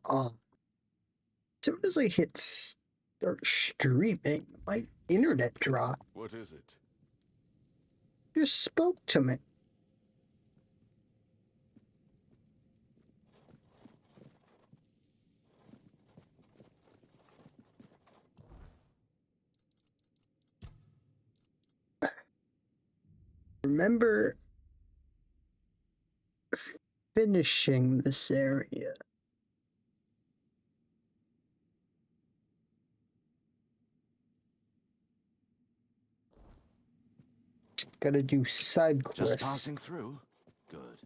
As soon as I hit start streaming, my internet dropped. What is it? Just spoke to me. Remember finishing this area. Gotta do side Just quests passing through? Good.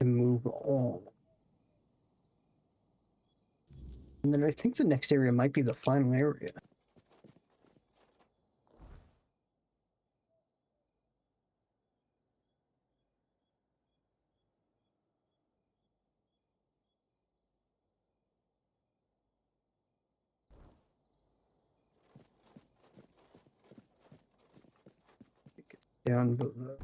to move on. And then I think the next area might be the final area. Down below.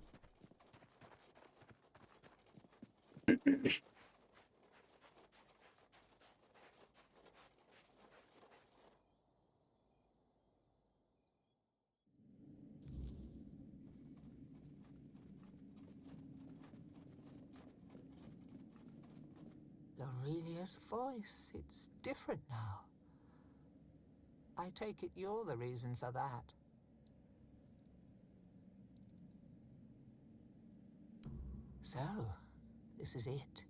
Aurelia's voice, it's different now. I take it you're the reason for that. So, this is it.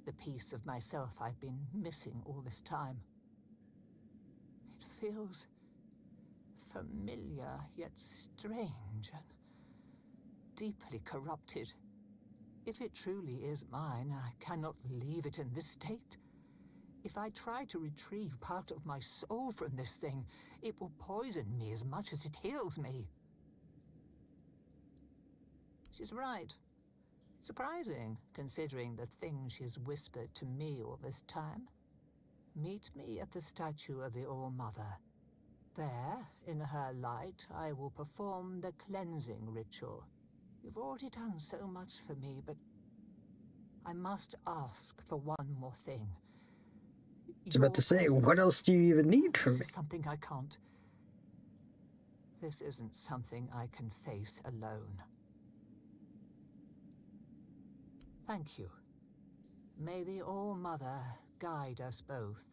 The piece of myself I've been missing all this time. It feels familiar, yet strange and deeply corrupted. If it truly is mine, I cannot leave it in this state. If I try to retrieve part of my soul from this thing, it will poison me as much as it heals me. She's right. Surprising, considering the things she's whispered to me all this time. Meet me at the statue of the All-Mother. There, in her light, I will perform the cleansing ritual. You've already done so much for me, but I must ask for one more thing. I was about to say, what else do you even need from me? This is something I can't. This isn't something I can face alone. Thank you. May the All-Mother guide us both.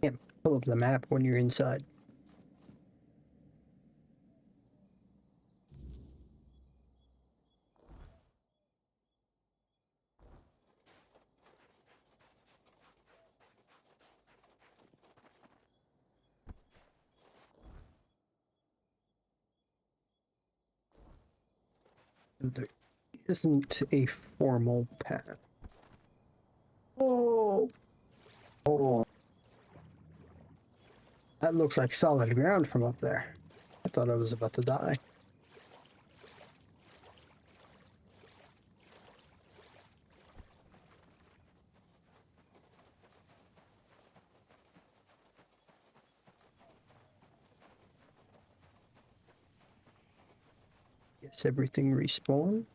Can't pull up the map when you're inside. There isn't a formal path. Oh! Oh! That looks like solid ground from up there. I thought I was about to die. Guess everything respawned.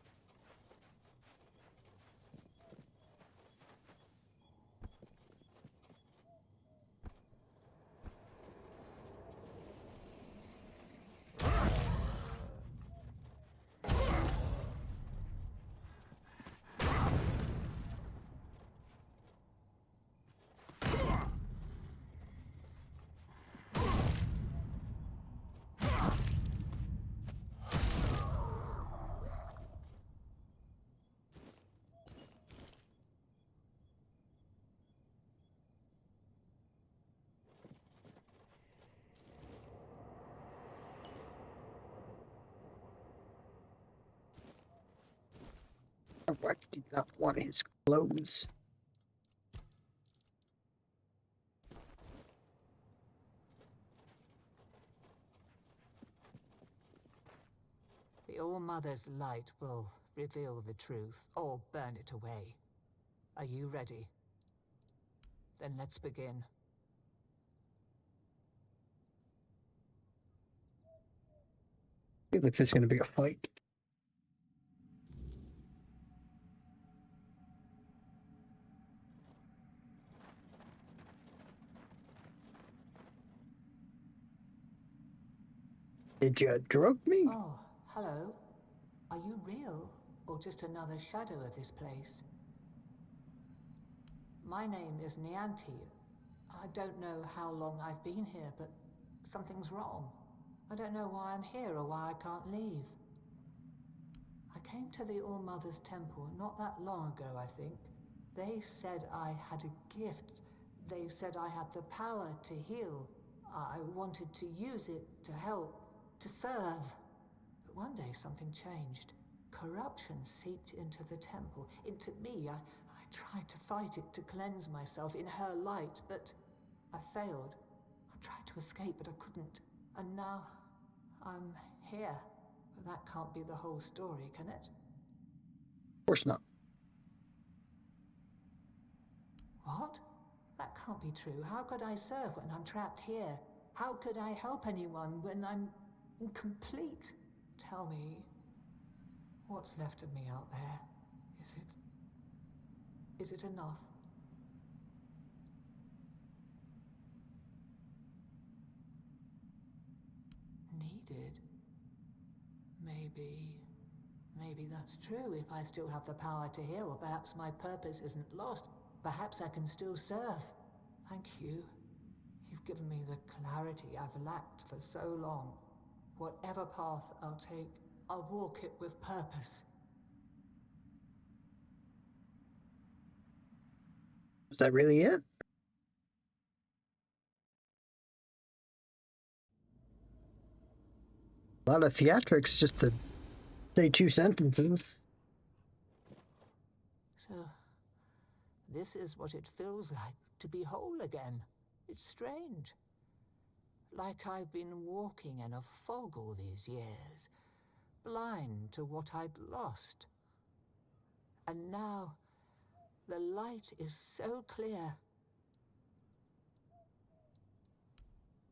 I did not want his clothes. The All-Mother's light will reveal the truth, or burn it away. Are you ready? Then let's begin. feel like there's gonna be a fight. Did you drug me? Oh, hello. Are you real, or just another shadow of this place? My name is Nianti. I don't know how long I've been here, but something's wrong. I don't know why I'm here or why I can't leave. I came to the All-Mother's Temple not that long ago, I think. They said I had a gift. They said I had the power to heal. I wanted to use it to help, to serve. But one day something changed. Corruption seeped into the temple, into me. I tried to fight it, to cleanse myself in her light, but I failed. I tried to escape, but I couldn't. And now I'm here. But that can't be the whole story, can it? Of course not. What? That can't be true. How could I serve when I'm trapped here? How could I help anyone when I'm incomplete? Tell me, what's left of me out there? Is it enough? Needed? Maybe that's true if I still have the power to heal, or perhaps my purpose isn't lost. Perhaps I can still serve. Thank you. You've given me the clarity I've lacked for so long. Whatever path I'll take, I'll walk it with purpose. Is that really it? A lot of theatrics just to say 2 sentences. So, this is what it feels like to be whole again. It's strange. Like I've been walking in a fog all these years, blind to what I'd lost. And now, the light is so clear.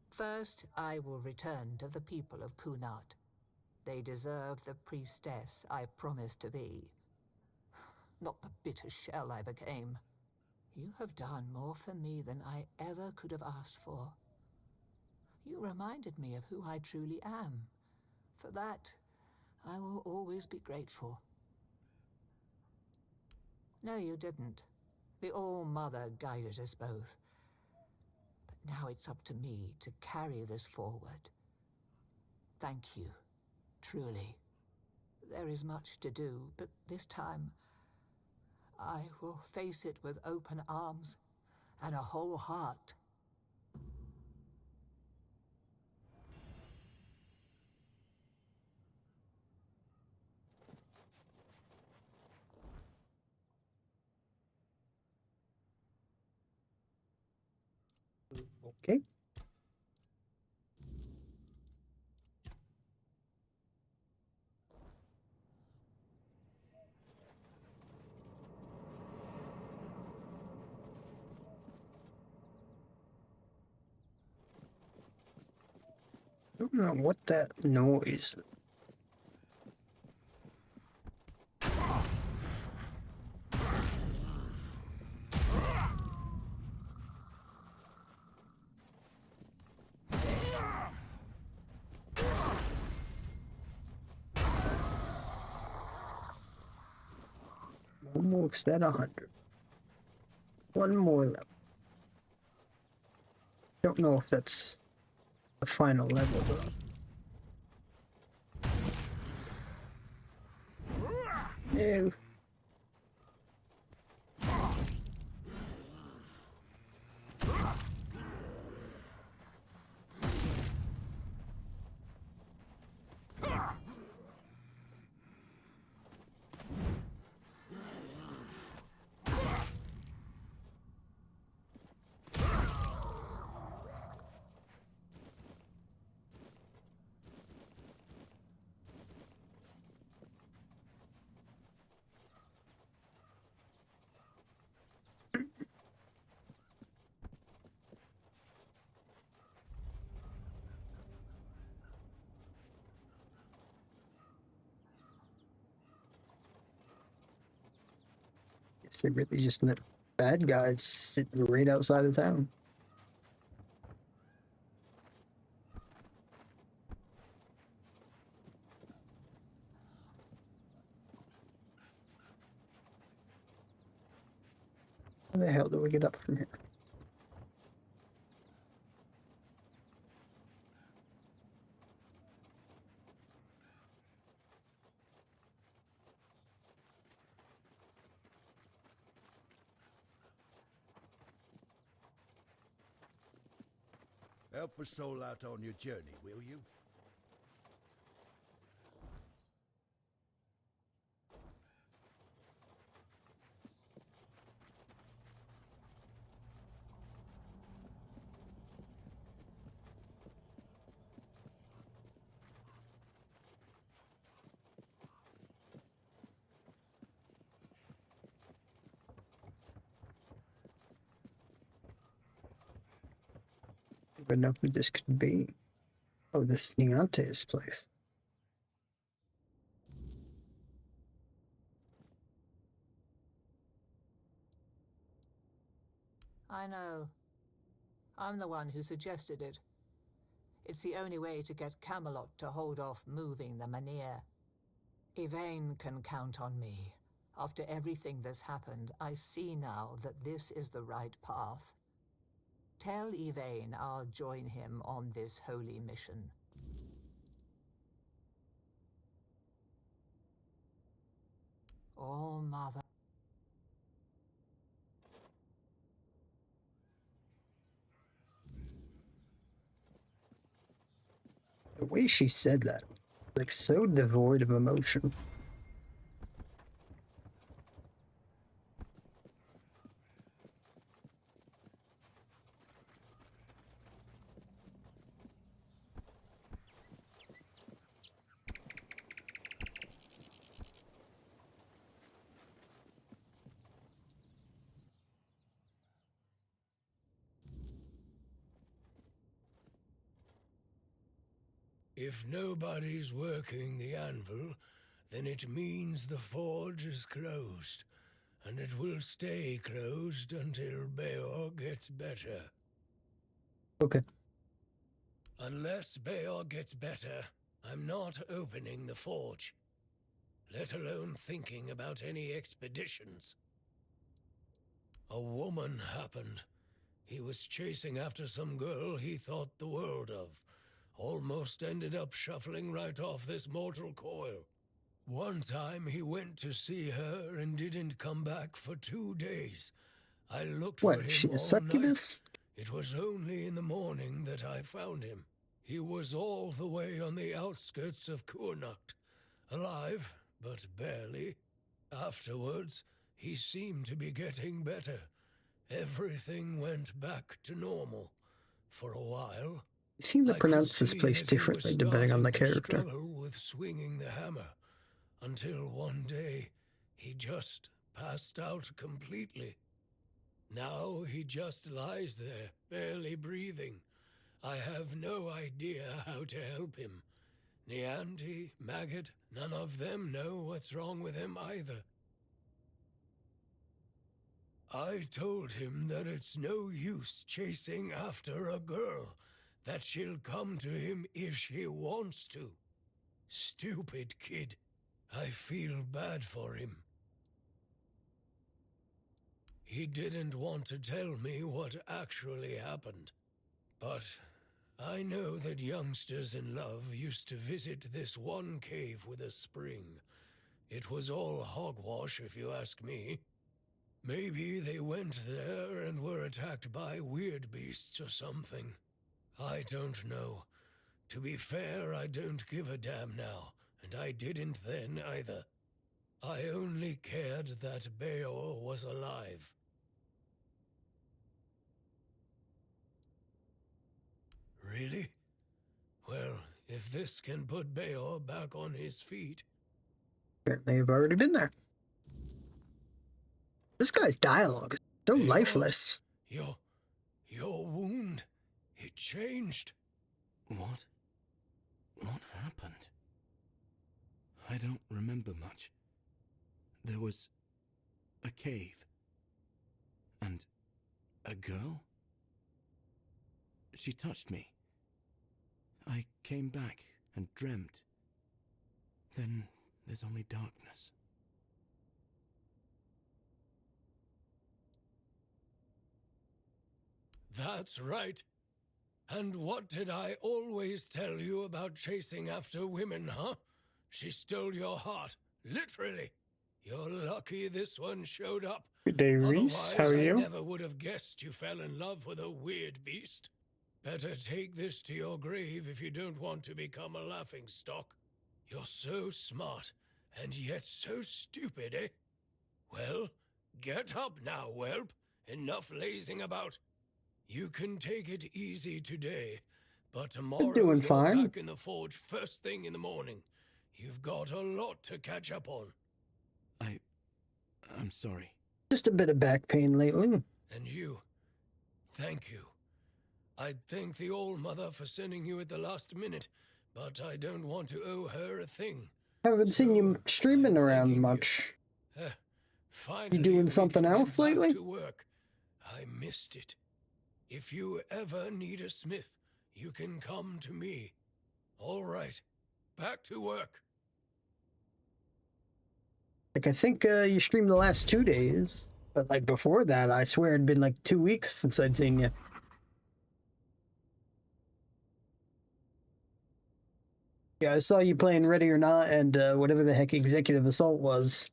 First, I will return to the people of Kunat. They deserve the priestess I promised to be, not the bitter shell I became. You have done more for me than I ever could have asked for. You reminded me of who I truly am. For that, I will always be grateful. No, you didn't. The All-Mother guided us both. But now it's up to me to carry this forward. Thank you, truly. There is much to do, but this time, I will face it with open arms and a whole heart. Okay. I don't know what that noise. Almost at 100. One more level. Don't know if that's the final level though. No. guess they really just let bad guys sit right outside of town. How the hell do we get up from here? Help a soul out on your journey, will you? I don't know who this could be. Oh, this is Niante's place. I know. I'm the one who suggested it. It's the only way to get Camelot to hold off moving the Manir. Yvain can count on me. After everything that's happened, I see now that this is the right path. Tell Yvain I'll join him on this holy mission. All Mother. The way she said that, like so devoid of emotion. If nobody's working the anvil, then it means the forge is closed, and it will stay closed until Beor gets better. Okay. Unless Beor gets better, I'm not opening the forge, let alone thinking about any expeditions. A woman happened. He was chasing after some girl he thought the world of. Almost ended up shuffling right off this mortal coil. One time he went to see her and didn't come back for 2 days. I looked for What, is him she a all succubus? night. It was only in the morning that I found him. He was all the way on the outskirts of Kurnacht. Alive, but barely. Afterwards, he seemed to be getting better. Everything went back to normal. For a while, They seem to I could pronounce this see place that he was differently depending on the starting to character. struggle with swinging the hammer, until one day he just passed out completely. Now he just lies there, barely breathing. I have no idea how to help him. Nianti, Maggot, none of them know what's wrong with him either. I told him that it's no use chasing after a girl, that she'll come to him if she wants to. Stupid kid. I feel bad for him. He didn't want to tell me what actually happened. But I know that youngsters in love used to visit this one cave with a spring. It was all hogwash, if you ask me. Maybe they went there and were attacked by weird beasts or something. I don't know. To be fair, I don't give a damn now, and I didn't then either. I only cared that Beor was alive. Really? Well, if this can put Beor back on his feet... Apparently, I've already been there. This guy's dialogue is so Beor, lifeless. Your wound, it changed. What? What happened? I don't remember much. There was a cave. And a girl? She touched me. I came back and dreamt. Then there's only darkness. That's right. And what did I always tell you about chasing after women, huh? She stole your heart, literally. You're lucky this one showed up. Good day, Reese. How Otherwise, are I you? never would have guessed you fell in love with a weird beast. Better take this to your grave if you don't want to become a laughingstock. You're so smart, and yet so stupid, eh? Well, get up now, whelp. Enough lazing about. You can take it easy today, but tomorrow doing you're fine. back in the forge first thing in the morning. You've got a lot to catch up on. I'm sorry. Just a bit of back pain lately. And you, thank you. I'd thank the All-Mother for sending you at the last minute, but I don't want to owe her a thing. Haven't seen you So, streaming I'm around thanking you. much. Finally, You doing we something can get else back lately? to work. I missed it. If you ever need a smith, you can come to me. All right, back to work. Like, I think you streamed the last 2 days. But, like, before that, I swear it'd been, like, 2 weeks since I'd seen you. Yeah, I saw you playing Ready or Not and whatever the heck Executive Assault was.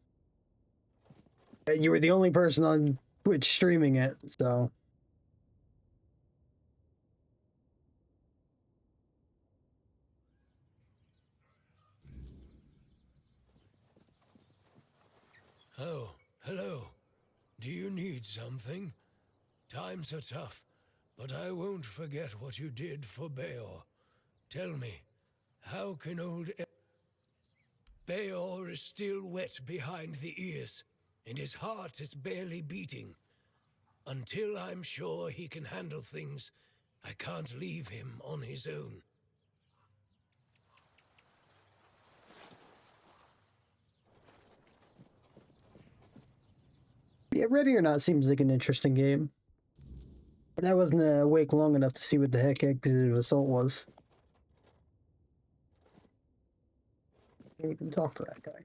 You were the only person on Twitch streaming it, so... Oh, hello. Do you need something? Times are tough, but I won't forget what you did for Bayor. Tell me, how can old... Bayor is still wet behind the ears, and his heart is barely beating. Until I'm sure he can handle things, I can't leave him on his own. Yeah, Ready or Not seems like an interesting game. But I wasn't awake long enough to see what the heck Executive Assault was. Can't even talk to that guy.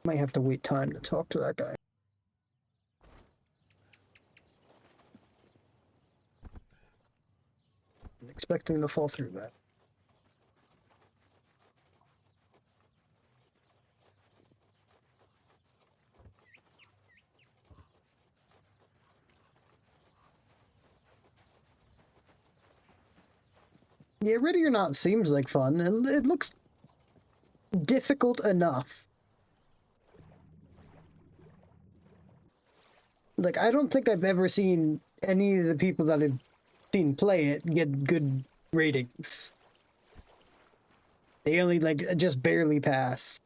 Might have to wait time to talk to that guy. I'm expecting to fall through that. Yeah, Ready or Not seems like fun, and it looks difficult enough. Like, I don't think I've ever seen any of the people that I've seen play it get good ratings. They only, like, just barely pass.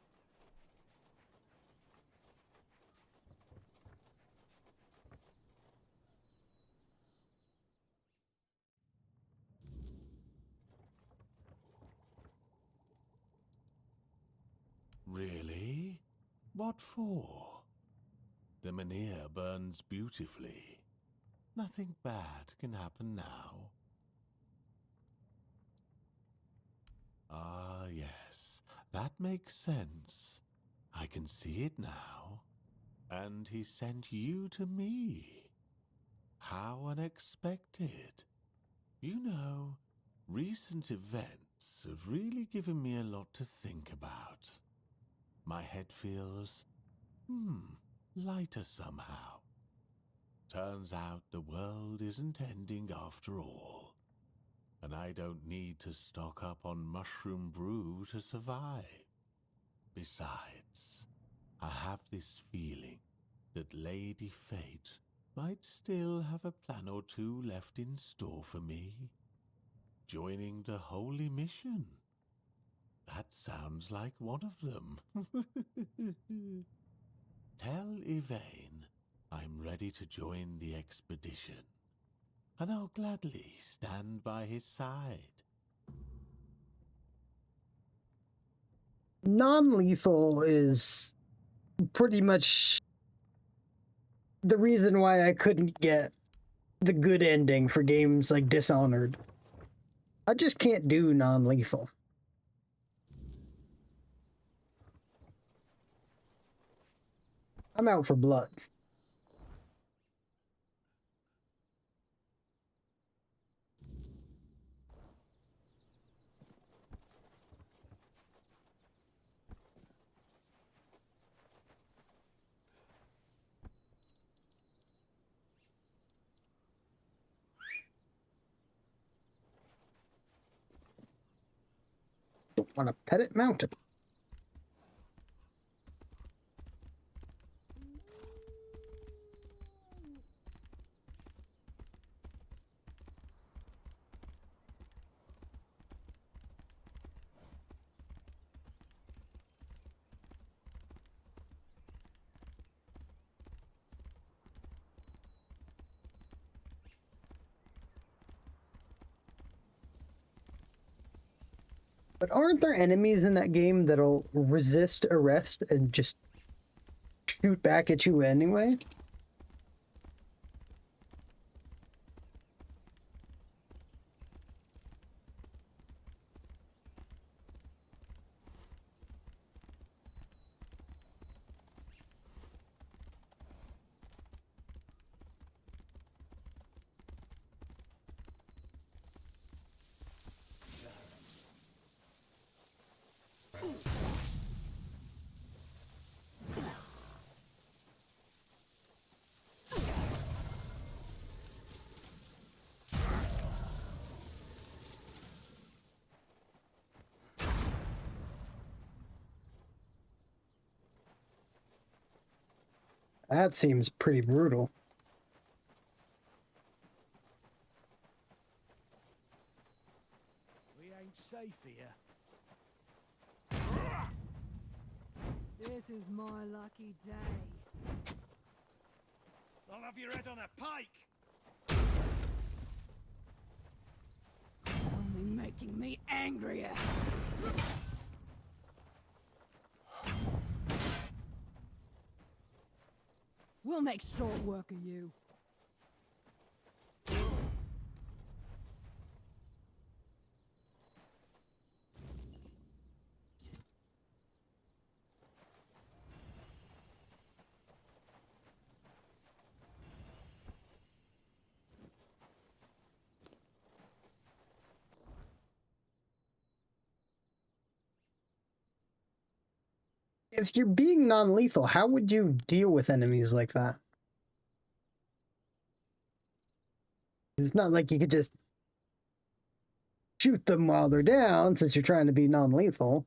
Really? What for? The Menhir burns beautifully. Nothing bad can happen now. Ah, yes, that makes sense. I can see it now. And he sent you to me. How unexpected. You know, recent events have really given me a lot to think about. My head feels, lighter somehow. Turns out the world isn't ending after all. And I don't need to stock up on mushroom brew to survive. Besides, I have this feeling that Lady Fate might still have a plan or two left in store for me. Joining the Holy Mission. That sounds like one of them. Tell Yvain I'm ready to join the expedition. and I'll gladly stand by his side. Non-lethal is pretty much the reason why I couldn't get the good ending for games like Dishonored. I just can't do non-lethal. I'm out for blood. Don't want to pet it, mount it. But aren't there enemies in that game that'll resist arrest and just shoot back at you anyway? That seems pretty brutal. We ain't safe here. This is my lucky day. I'll have your head on a pike! Only making me angrier. We'll make short work of you. If you're being non-lethal, how would you deal with enemies like that? It's not like you could just shoot them while they're down, since you're trying to be non-lethal.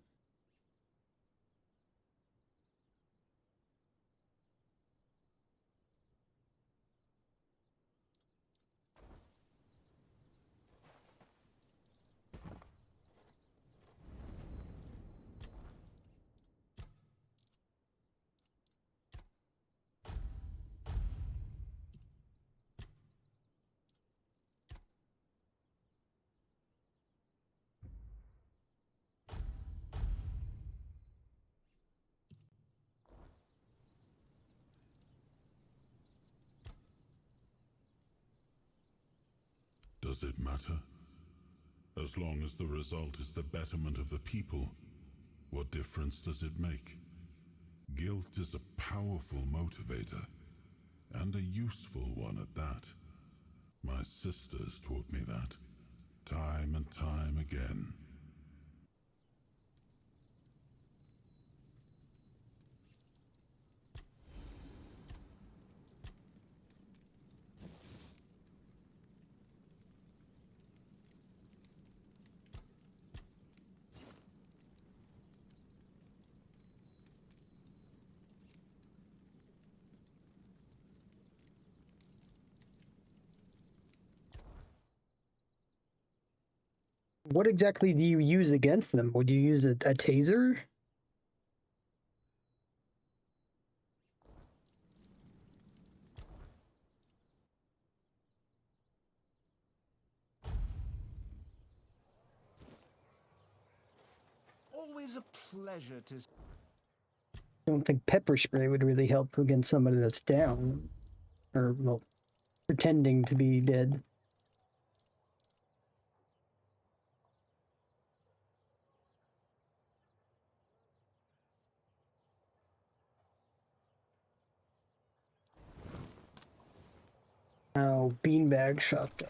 Does it matter? As long as the result is the betterment of the people, what difference does it make? Guilt is a powerful motivator, and a useful one at that. My sisters taught me that, time and time again. What exactly do you use against them? Would you use a taser? always a pleasure to... I don't think pepper spray would really help against somebody that's down. Or, well, pretending to be dead. Now, beanbag shotgun.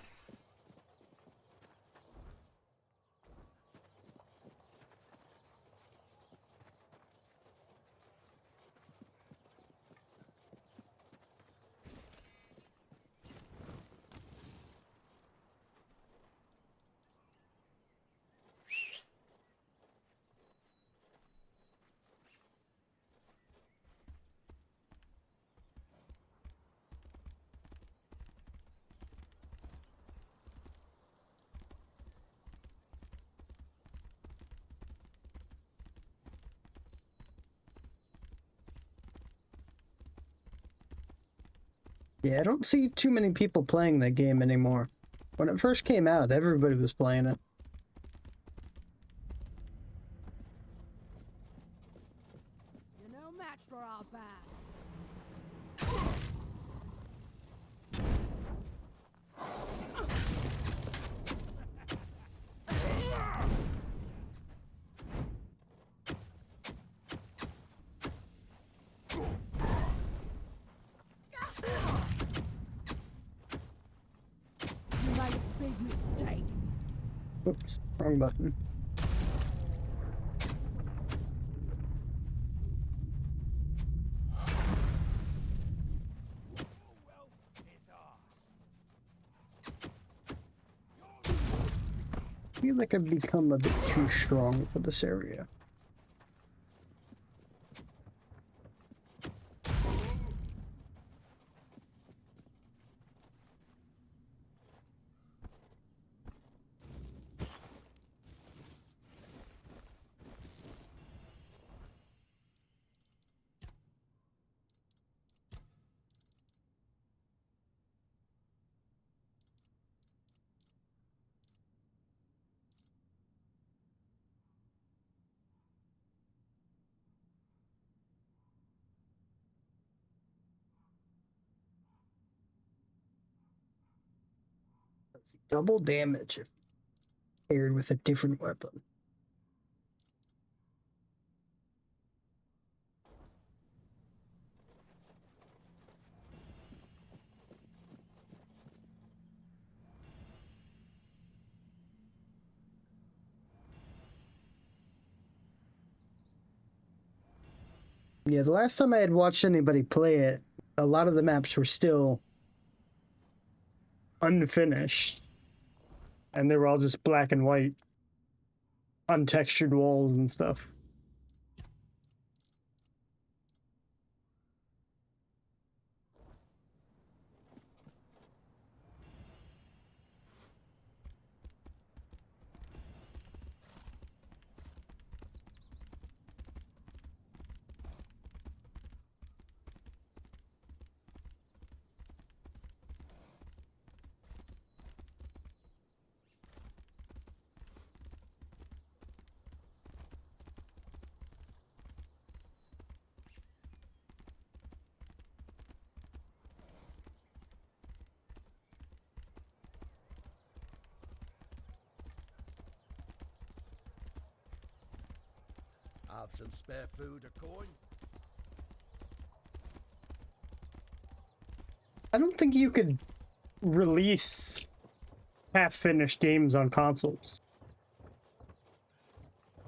Yeah, I don't see too many people playing that game anymore. When it first came out, everybody was playing it. You're no match for our band. You made a big mistake. Oops, wrong button. I feel like I've become a bit too strong for this area. Double damage if paired with a different weapon. Yeah, the last time I had watched anybody play it, a lot of the maps were still unfinished. And they were all just black and white, untextured walls and stuff. Have some spare food or coin? I don't think you could release half-finished games on consoles.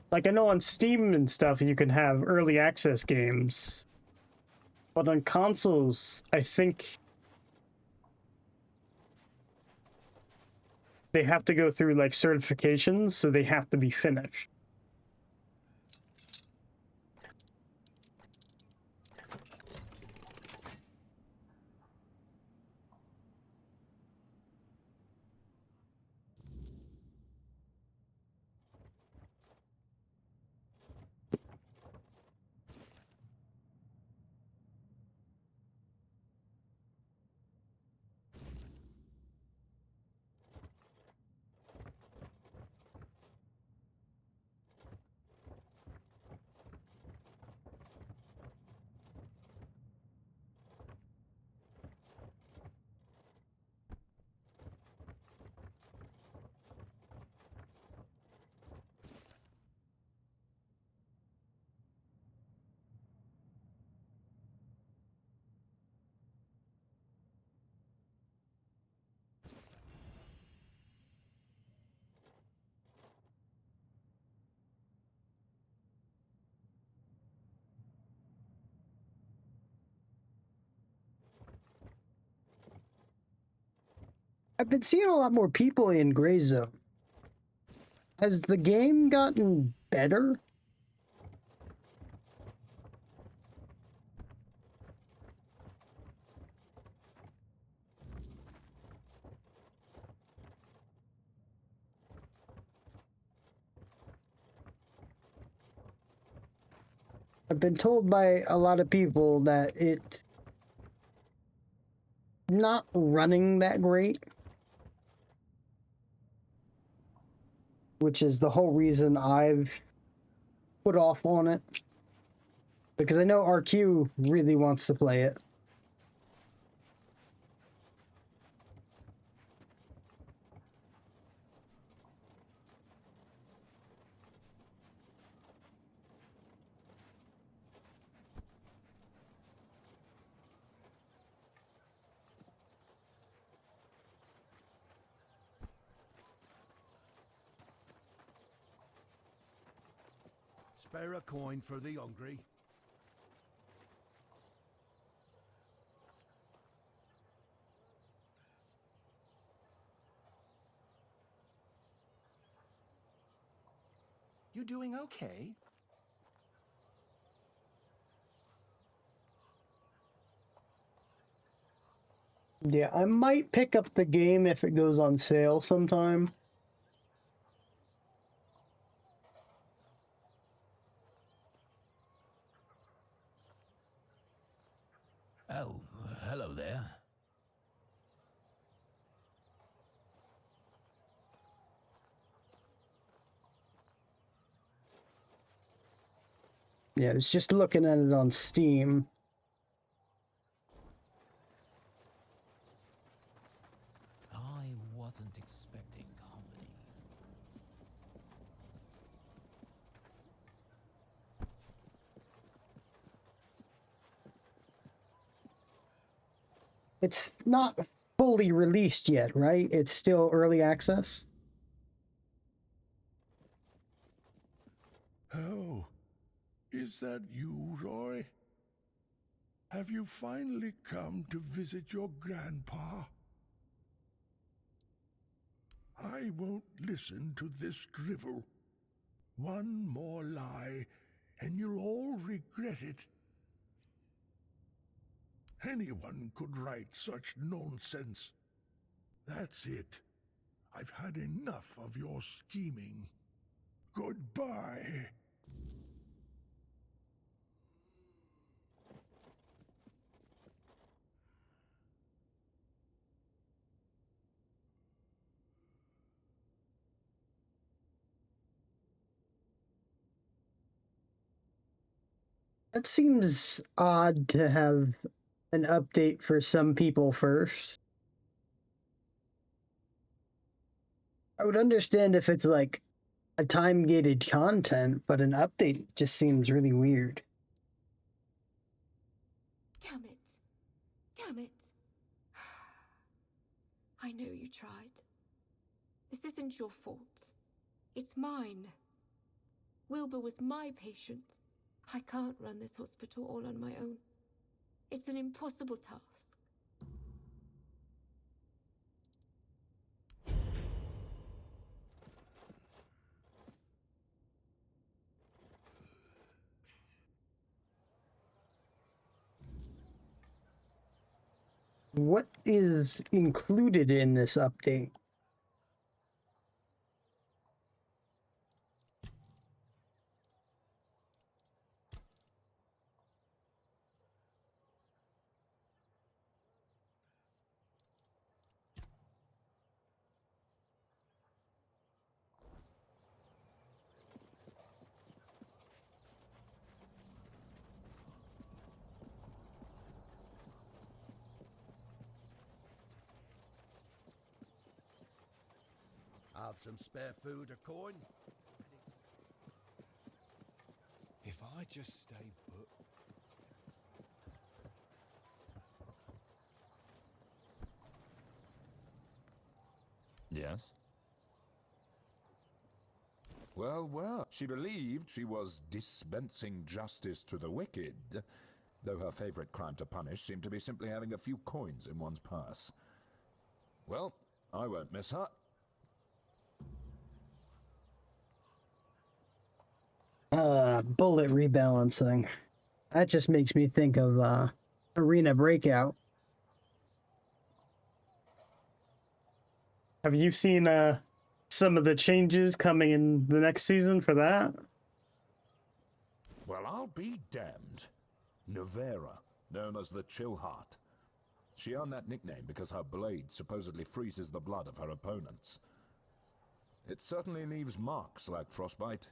Like, I know on Steam and stuff you can have early access games, but on consoles, I think they have to go through, like, certifications, so they have to be finished. I've been seeing a lot more people in Gray Zone. Has the game gotten better? I've been told by a lot of people that it not running that great, which is the whole reason I've put off on it, because I know RQ really wants to play it. Spare a coin for the hungry. You doing okay? Yeah, I might pick up the game if it goes on sale sometime. Oh, hello there. Yeah, I was just looking at it on Steam. I wasn't expecting company. It's not fully released yet, right? It's still early access. Oh, is that you, Roy? Have you finally come to visit your grandpa? I won't listen to this drivel. One more lie, and you'll all regret it. Anyone could write such nonsense. That's it. I've had enough of your scheming. Goodbye. It seems odd to have an update for some people first. I would understand if it's like a time-gated content, but an update just seems really weird. Damn it. Damn it. I know you tried. This isn't your fault. It's mine. Wilbur was my patient. I can't run this hospital all on my own. It's an impossible task. What is included in this update? Have some spare food or coin? If I just stay put. Yes? Well, well, she believed she was dispensing justice to the wicked, though her favorite crime to punish seemed to be simply having a few coins in one's purse. Well, I won't miss her. Bullet rebalancing. That just makes me think of Arena Breakout. Have you seen some of the changes coming in the next season for that? Well, I'll be damned. Nevera, known as the Chillheart. She earned that nickname because her blade supposedly freezes the blood of her opponents. It certainly leaves marks like frostbite.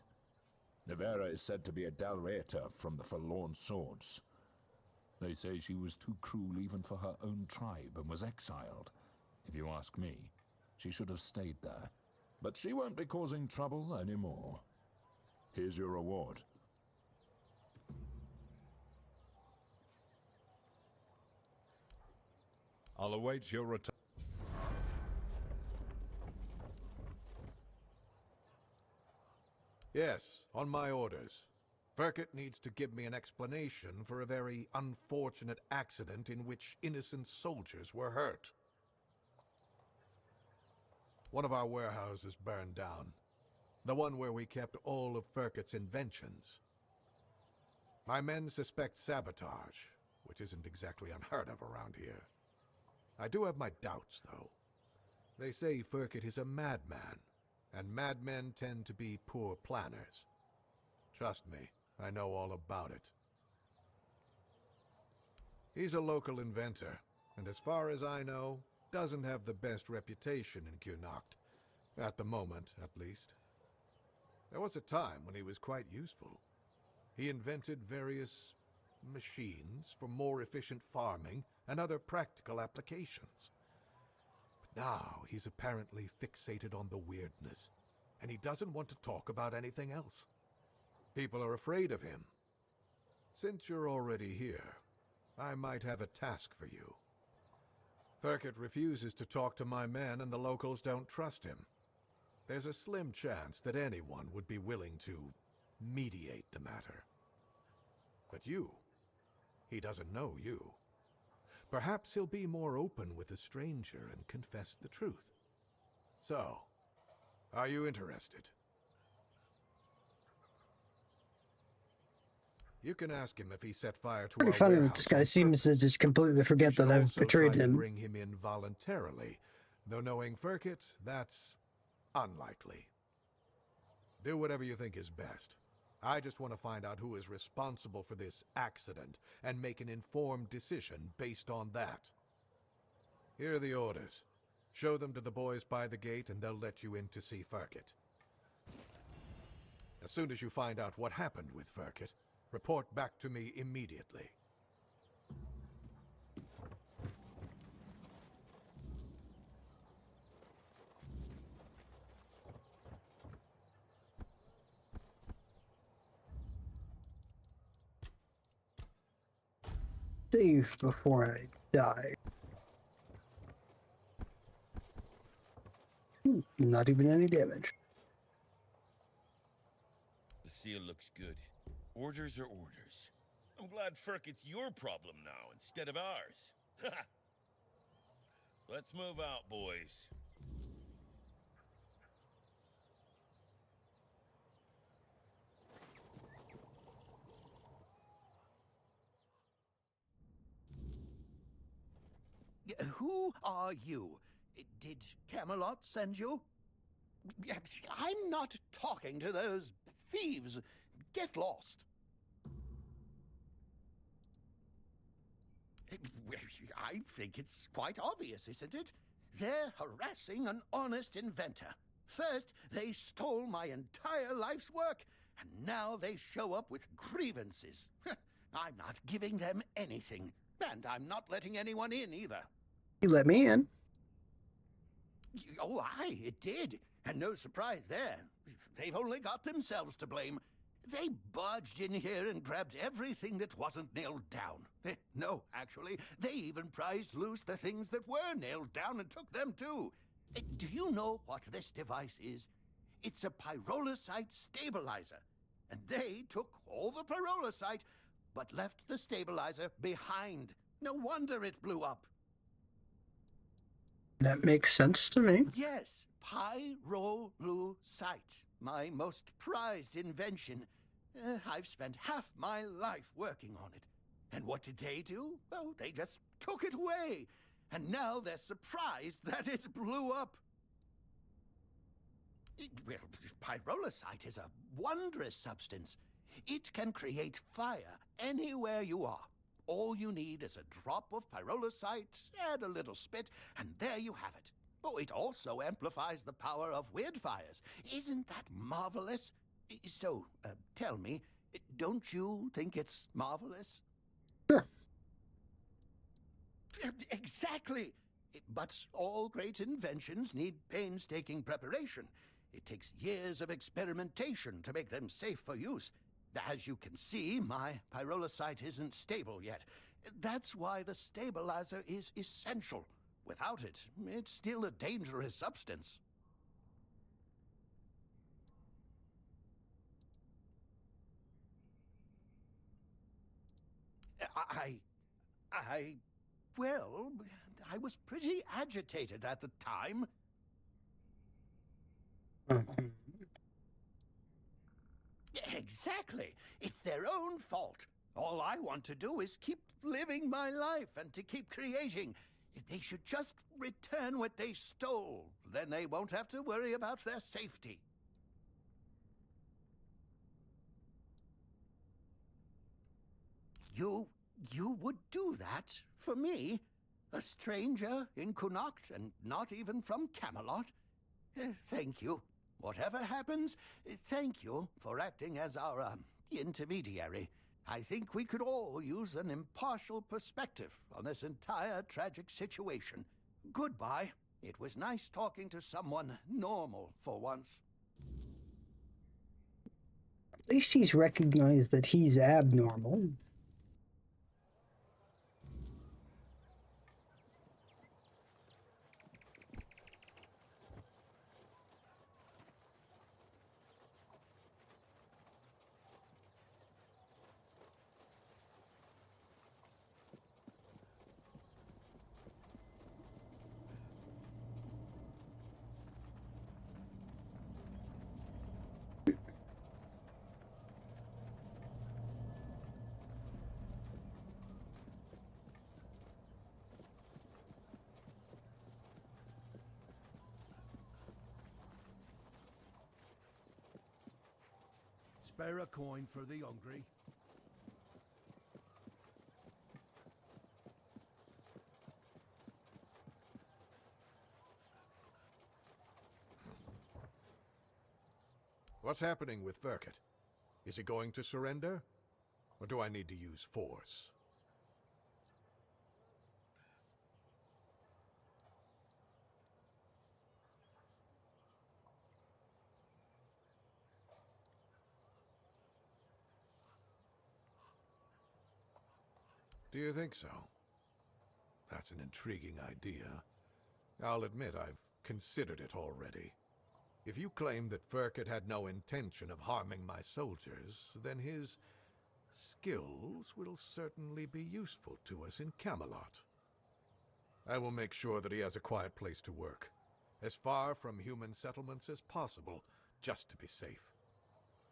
Nevera is said to be a Dalrator from the Forlorn Swords. They say she was too cruel even for her own tribe and was exiled. If you ask me, she should have stayed there. But she won't be causing trouble anymore. Here's your reward. I'll await your return. Yes, on my orders. Firkett needs to give me an explanation for a very unfortunate accident in which innocent soldiers were hurt. One of our warehouses burned down. The one where we kept all of Firkett's inventions. My men suspect sabotage, which isn't exactly unheard of around here. I do have my doubts, though. They say Firkett is a madman, and madmen tend to be poor planners. Trust me, I know all about it. He's a local inventor, and as far as I know, doesn't have the best reputation in Kyrnacht. At the moment, at least. There was a time when he was quite useful. He invented various machines for more efficient farming and other practical applications. But now he's apparently fixated on the weirdness, and he doesn't want to talk about anything else. People are afraid of him. Since you're already here, I might have a task for you. Firkett refuses to talk to my men, and the locals don't trust him. There's a slim chance that anyone would be willing to mediate the matter. But you, he doesn't know you. Perhaps he'll be more open with a stranger and confess the truth. So, are you interested? You can ask him if he set fire to Pretty our funny that warehouse this guy on seems to purpose. just completely forget You should that I've also betrayed try to him. bring him in voluntarily, though knowing Firkett, that's unlikely. Do whatever you think is best. I just want to find out who is responsible for this accident and make an informed decision based on that. Here are the orders. Show them to the boys by the gate and they'll let you in to see Firkett. As soon as you find out what happened with Firkett, report back to me immediately. Save before I die. Not even any damage. The seal looks good. Orders are orders. I'm glad Firkett's your problem now instead of ours. Let's move out, boys. Who are you? Did Camelot send you? I'm not talking to those thieves. Get lost. I think it's quite obvious, isn't it? They're harassing an honest inventor. First, they stole my entire life's work, and now they show up with grievances. I'm not giving them anything, and I'm not letting anyone in either. You let me in. Oh, aye, it did. And no surprise there. They've only got themselves to blame. They barged in here and grabbed everything that wasn't nailed down. No, actually, they even prized loose the things that were nailed down and took them too. Do you know what this device is? It's a pyrolusite stabilizer. And they took all the pyrolusite, but left the stabilizer behind. No wonder it blew up. That makes sense to me. Yes, Pyrolucite, my most prized invention. I've spent half my life working on it. And what did they do? Oh, they just took it away. And now they're surprised that it blew up. Well, pyrolusite is a wondrous substance. It can create fire anywhere you are. All you need is a drop of pyrolusite, add a little spit, and there you have it. Oh, it also amplifies the power of weird fires. Isn't that marvelous? So, tell me, don't you think it's marvelous? Sure. Exactly. But all great inventions need painstaking preparation. It takes years of experimentation to make them safe for use. As you can see, my pyrolusite isn't stable yet. That's why the stabilizer is essential. Without it, it's still a dangerous substance. Well, I was pretty agitated at the time. Exactly. It's their own fault. All I want to do is keep living my life and to keep creating. If they should just return what they stole, then they won't have to worry about their safety. You would do that for me? A stranger in Connacht and not even from Camelot? Thank you. Whatever happens, thank you for acting as our intermediary. I think we could all use an impartial perspective on this entire tragic situation. Goodbye. It was nice talking to someone normal for once. At least he's recognized that he's abnormal. Spare a coin for the hungry. What's happening with Verkut? Is he going to surrender? Or do I need to use force? Do you think so? That's an intriguing idea. I'll admit I've considered it already. If you claim that Verkut had no intention of harming my soldiers, then his skills will certainly be useful to us in Camelot. I will make sure that he has a quiet place to work, as far from human settlements as possible, just to be safe.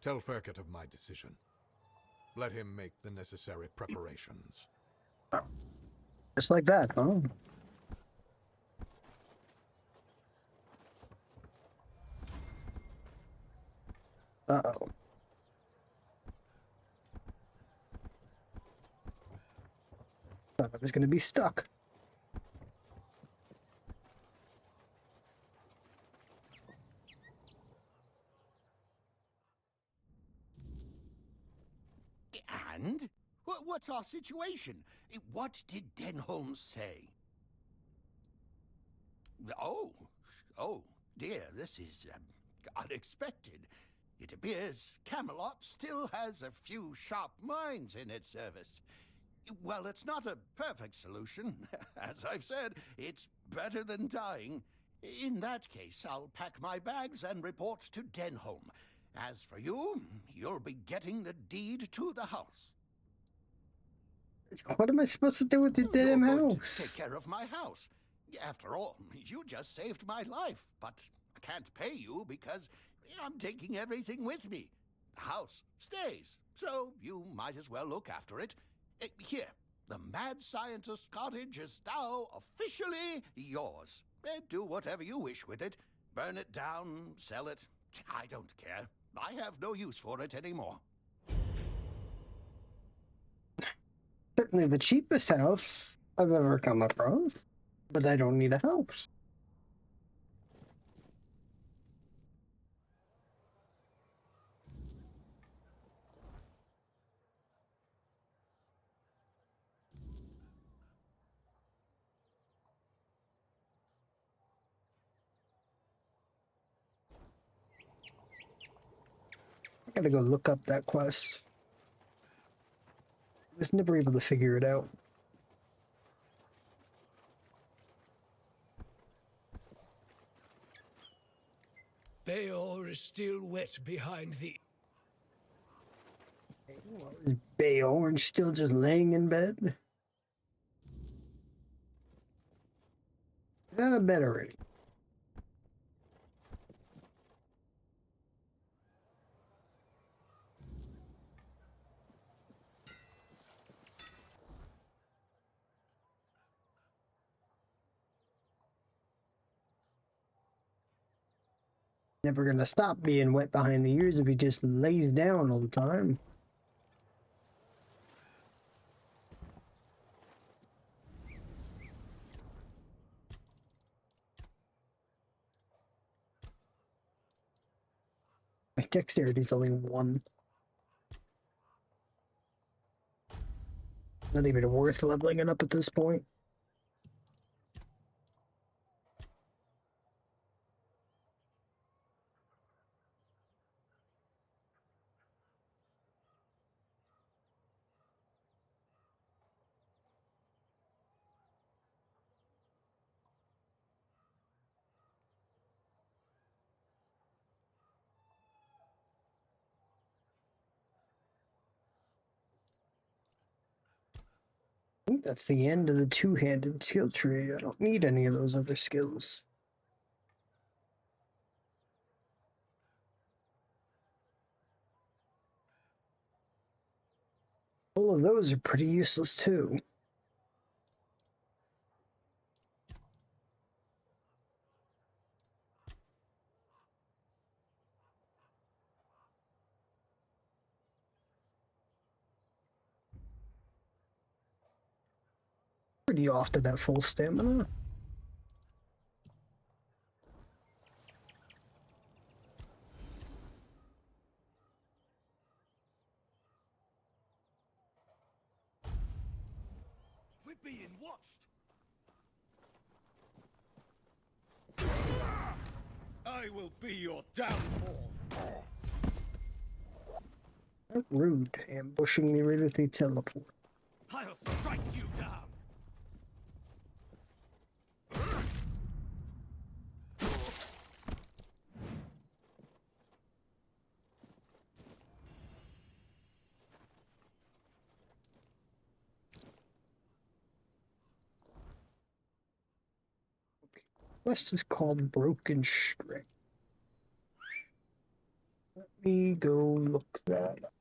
Tell Verkut of my decision. Let him make the necessary preparations. Just like that, huh? Uh-oh. Thought I was gonna be stuck. And? What's our situation? What did Denholm say? Oh dear, this is unexpected. It appears Camelot still has a few sharp minds in its service. Well, it's not a perfect solution. As I've said, it's better than dying. In that case, I'll pack my bags and report to Denholm. As for you, you'll be getting the deed to the house. What am I supposed to do with your damn You're going to house? take care of my house. After all, you just saved my life, but I can't pay you because I'm taking everything with me. The house stays, so you might as well look after it. Here, the mad scientist cottage is now officially yours. Do whatever you wish with it. Burn it down, sell it. I don't care. I have no use for it anymore. Certainly the cheapest house I've ever come across, but I don't need a house. I gotta go look up that quest. I was never able to figure it out. Bayor is still wet behind the... Is Bayorn still just laying in bed? Get out of bed already. Never gonna stop being wet behind the ears if he just lays down all the time. My dexterity's only 1. Not even worth leveling it up at this point. I think that's the end of the two-handed skill tree. I don't need any of those other skills. All of those are pretty useless too. Pretty often at full stamina. We're being watched. I will be your downfall. How rude, ambushing me right at the teleport. I'll strike you down. Quest is called Broken String. Let me go look that up.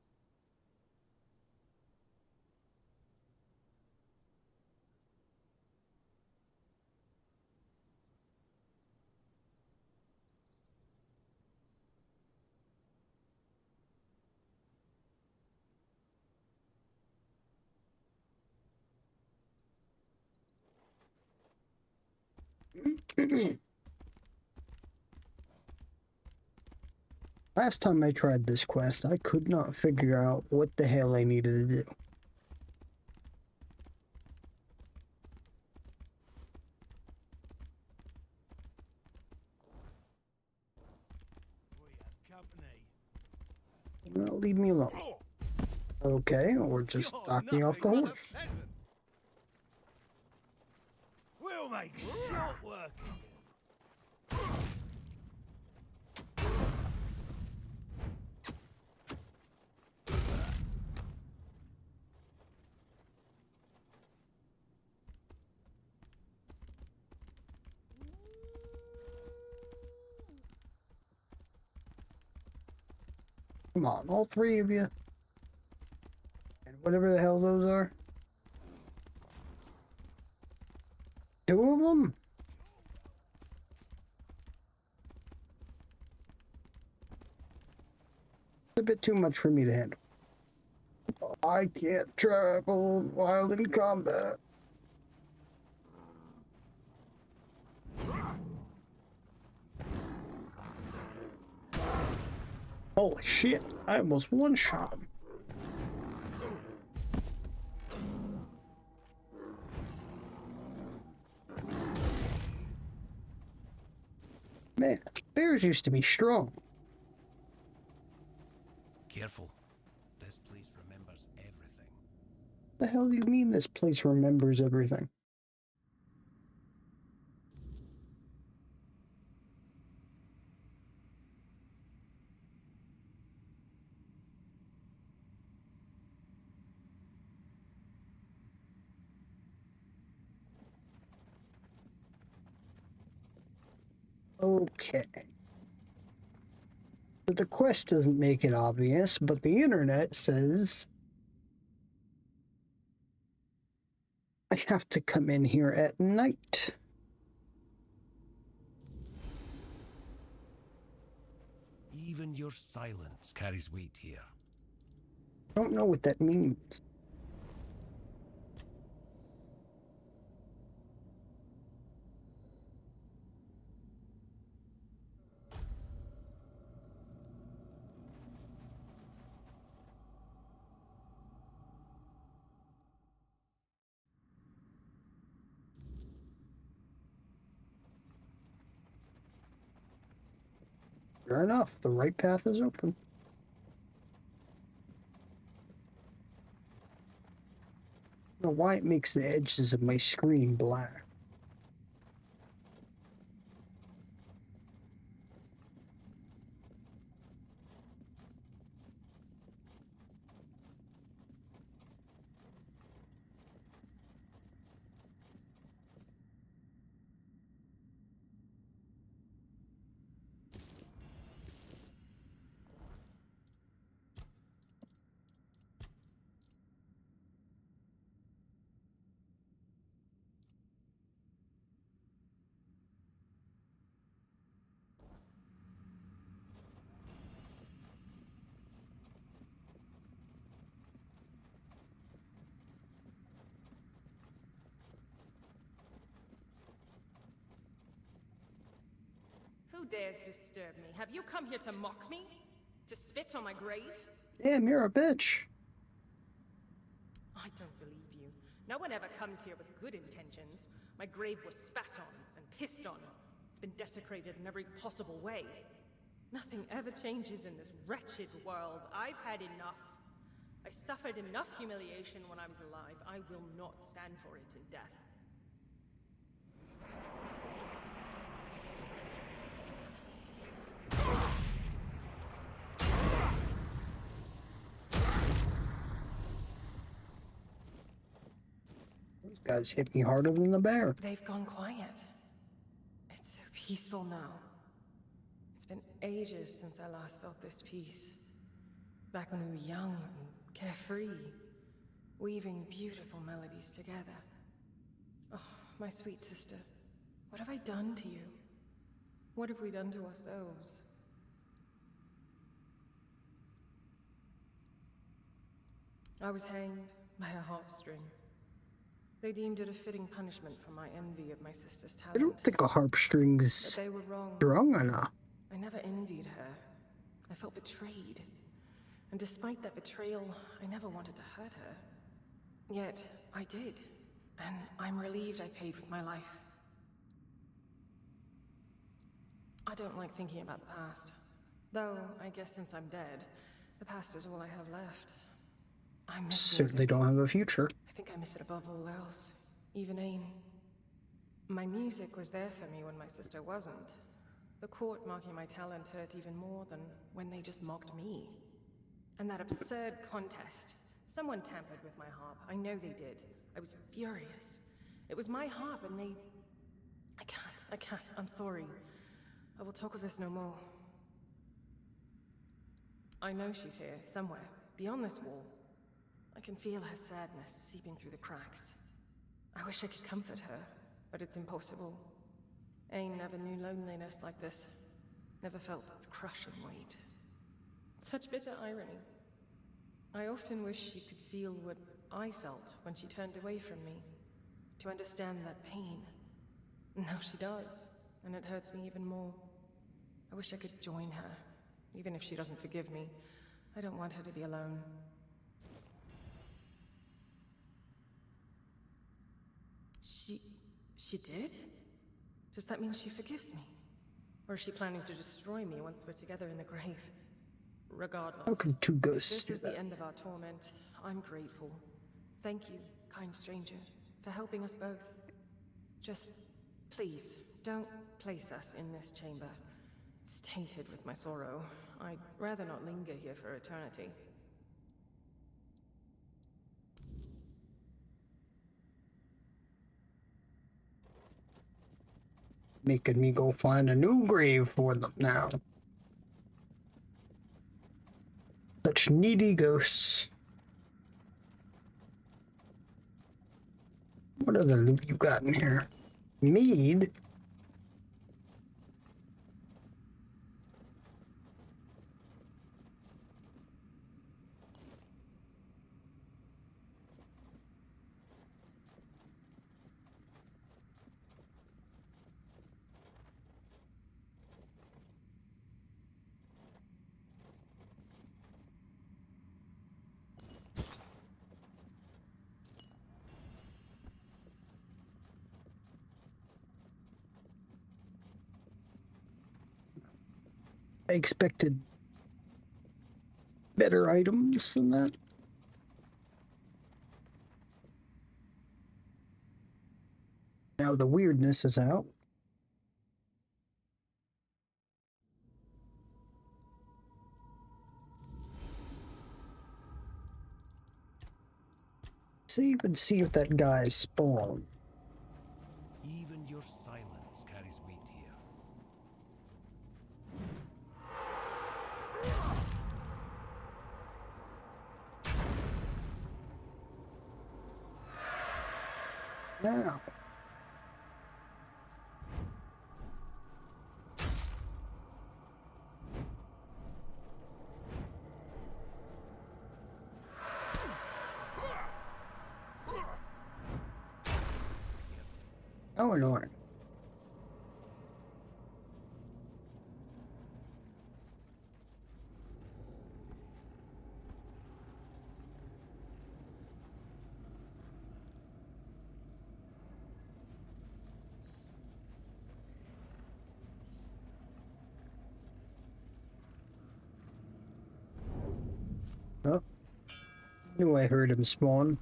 Last time I tried this quest, I could not figure out what the hell I needed to do. Well, leave me alone. Okay, or just knock me off the horse. We'll make short work. Come on, all three of you. And whatever the hell those are. Two of them? It's a bit too much for me to handle. I can't travel while in combat. Holy shit, I almost one-shot him. Man, bears used to be strong. Careful. This place remembers everything. The hell do you mean this place remembers everything? Okay. The quest doesn't make it obvious, but the internet says I have to come in here at night. Even your silence carries weight here. I don't know what that means. Sure enough, the right path is open. I don't know why it makes the edges of my screen black. Who dares disturb me? Have you come here to mock me? To spit on my grave? Damn, you're a bitch. I don't believe you. No one ever comes here with good intentions. My grave was spat on and pissed on. It's been desecrated in every possible way. Nothing ever changes in this wretched world. I've had enough. I suffered enough humiliation when I was alive. I will not stand for it in death. These guys hit me harder than the bear. They've gone quiet. It's so peaceful now. It's been ages since I last felt this peace. Back when we were young and carefree, weaving beautiful melodies together. Oh, my sweet sister, what have I done to you? What have we done to ourselves? I was hanged by a harp string. They deemed it a fitting punishment for my envy of my sister's talent. I don't think a harp string's But they were wrong. strong enough. I never envied her. I felt betrayed. And despite that betrayal, I never wanted to hurt her. Yet, I did. And I'm relieved I paid with my life. I don't like thinking about the past. Though, I guess since I'm dead, the past is all I have left. I miss Certainly music. don't have a future. I think I miss it above all else. Even aim. My music was there for me when my sister wasn't. The court mocking my talent hurt even more than when they just mocked me. And that absurd contest. Someone tampered with my harp. I know they did. I was furious. It was my harp and they... I can't. I'm sorry. I will talk of this no more. I know she's here, somewhere, beyond this wall. I can feel her sadness seeping through the cracks. I wish I could comfort her, but it's impossible. Ain never knew loneliness like this. Never felt its crushing weight. Such bitter irony. I often wish she could feel what I felt when she turned away from me. To understand that pain. Now she does, and it hurts me even more. I wish I could join her, even if she doesn't forgive me. I don't want her to be alone. She did? Does that mean she forgives me? Or is she planning to destroy me once we're together in the grave? Regardless. How can two ghosts This do is that? the end of our torment. I'm grateful. Thank you, kind stranger, for helping us both. Just, please, don't place us in this chamber. It's tainted with my sorrow. I'd rather not linger here for eternity. Making me go find a new grave for them now. Such needy ghosts. What other loot you got in here? Mead? I expected better items than that. Now the weirdness is out. See if that guy spawned. Even your silence carries weight here. Now. Oh, Lord. Oh. Knew I heard him spawn.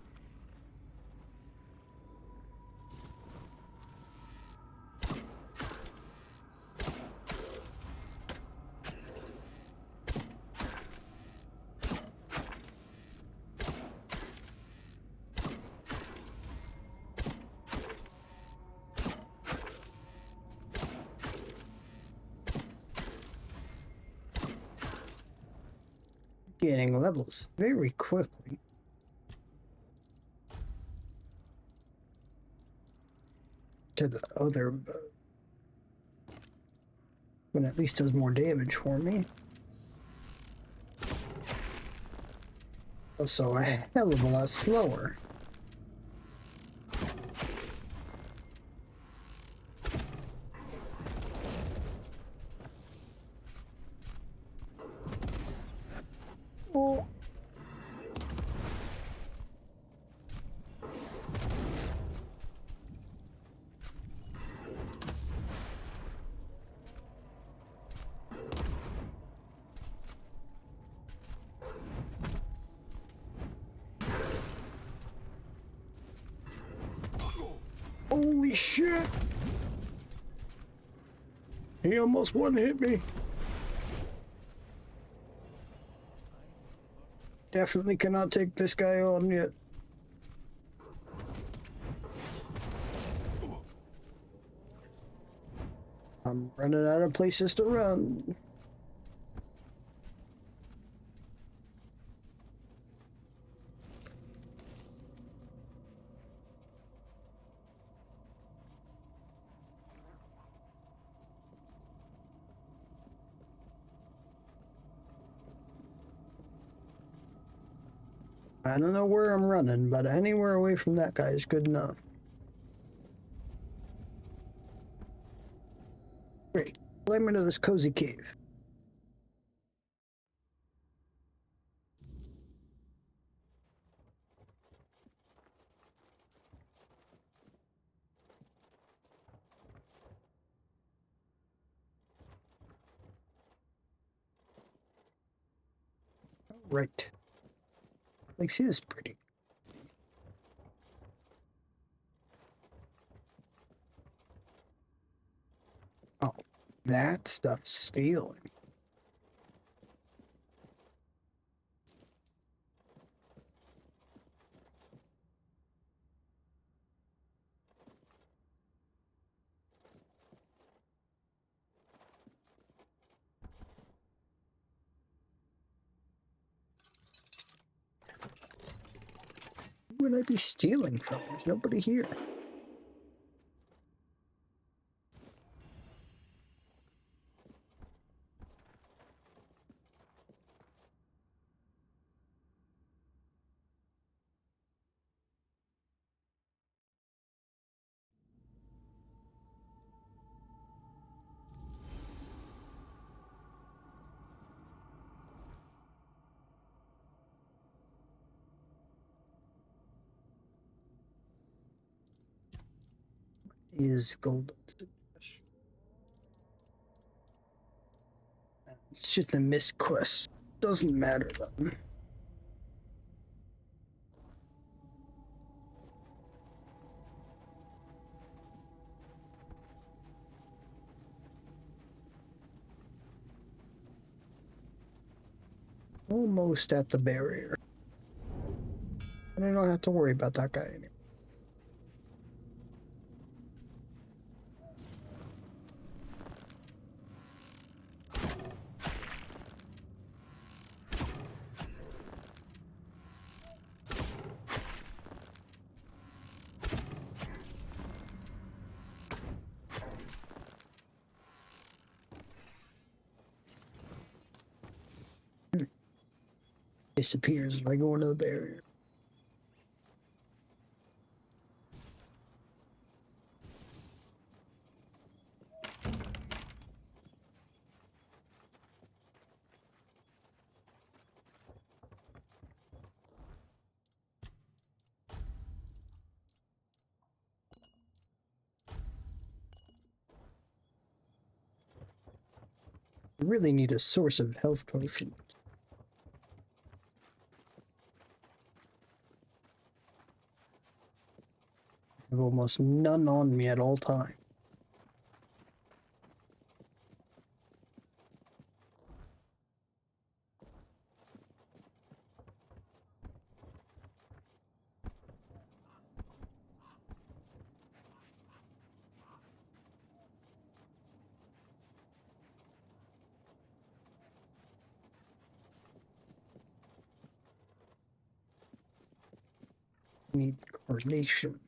Gaining levels very quickly. To the other one at least does more damage for me. Also a hell of a lot slower. Oh. Holy shit! He almost one-hit me. Definitely cannot take this guy on yet. I'm running out of places to run. I don't know where I'm running, but anywhere away from that guy is good enough. Great. Let me to this cozy cave. Right. Like, she is pretty. Oh, that stuff's stealing. Who would I be stealing from? There's nobody here. Is golden. It's just a missed quest. Doesn't matter though. Almost at the barrier. And I don't have to worry about that guy anymore. Disappears if I go into the barrier. I really need a source of health potion. I have almost none on me at all times. Need coordination.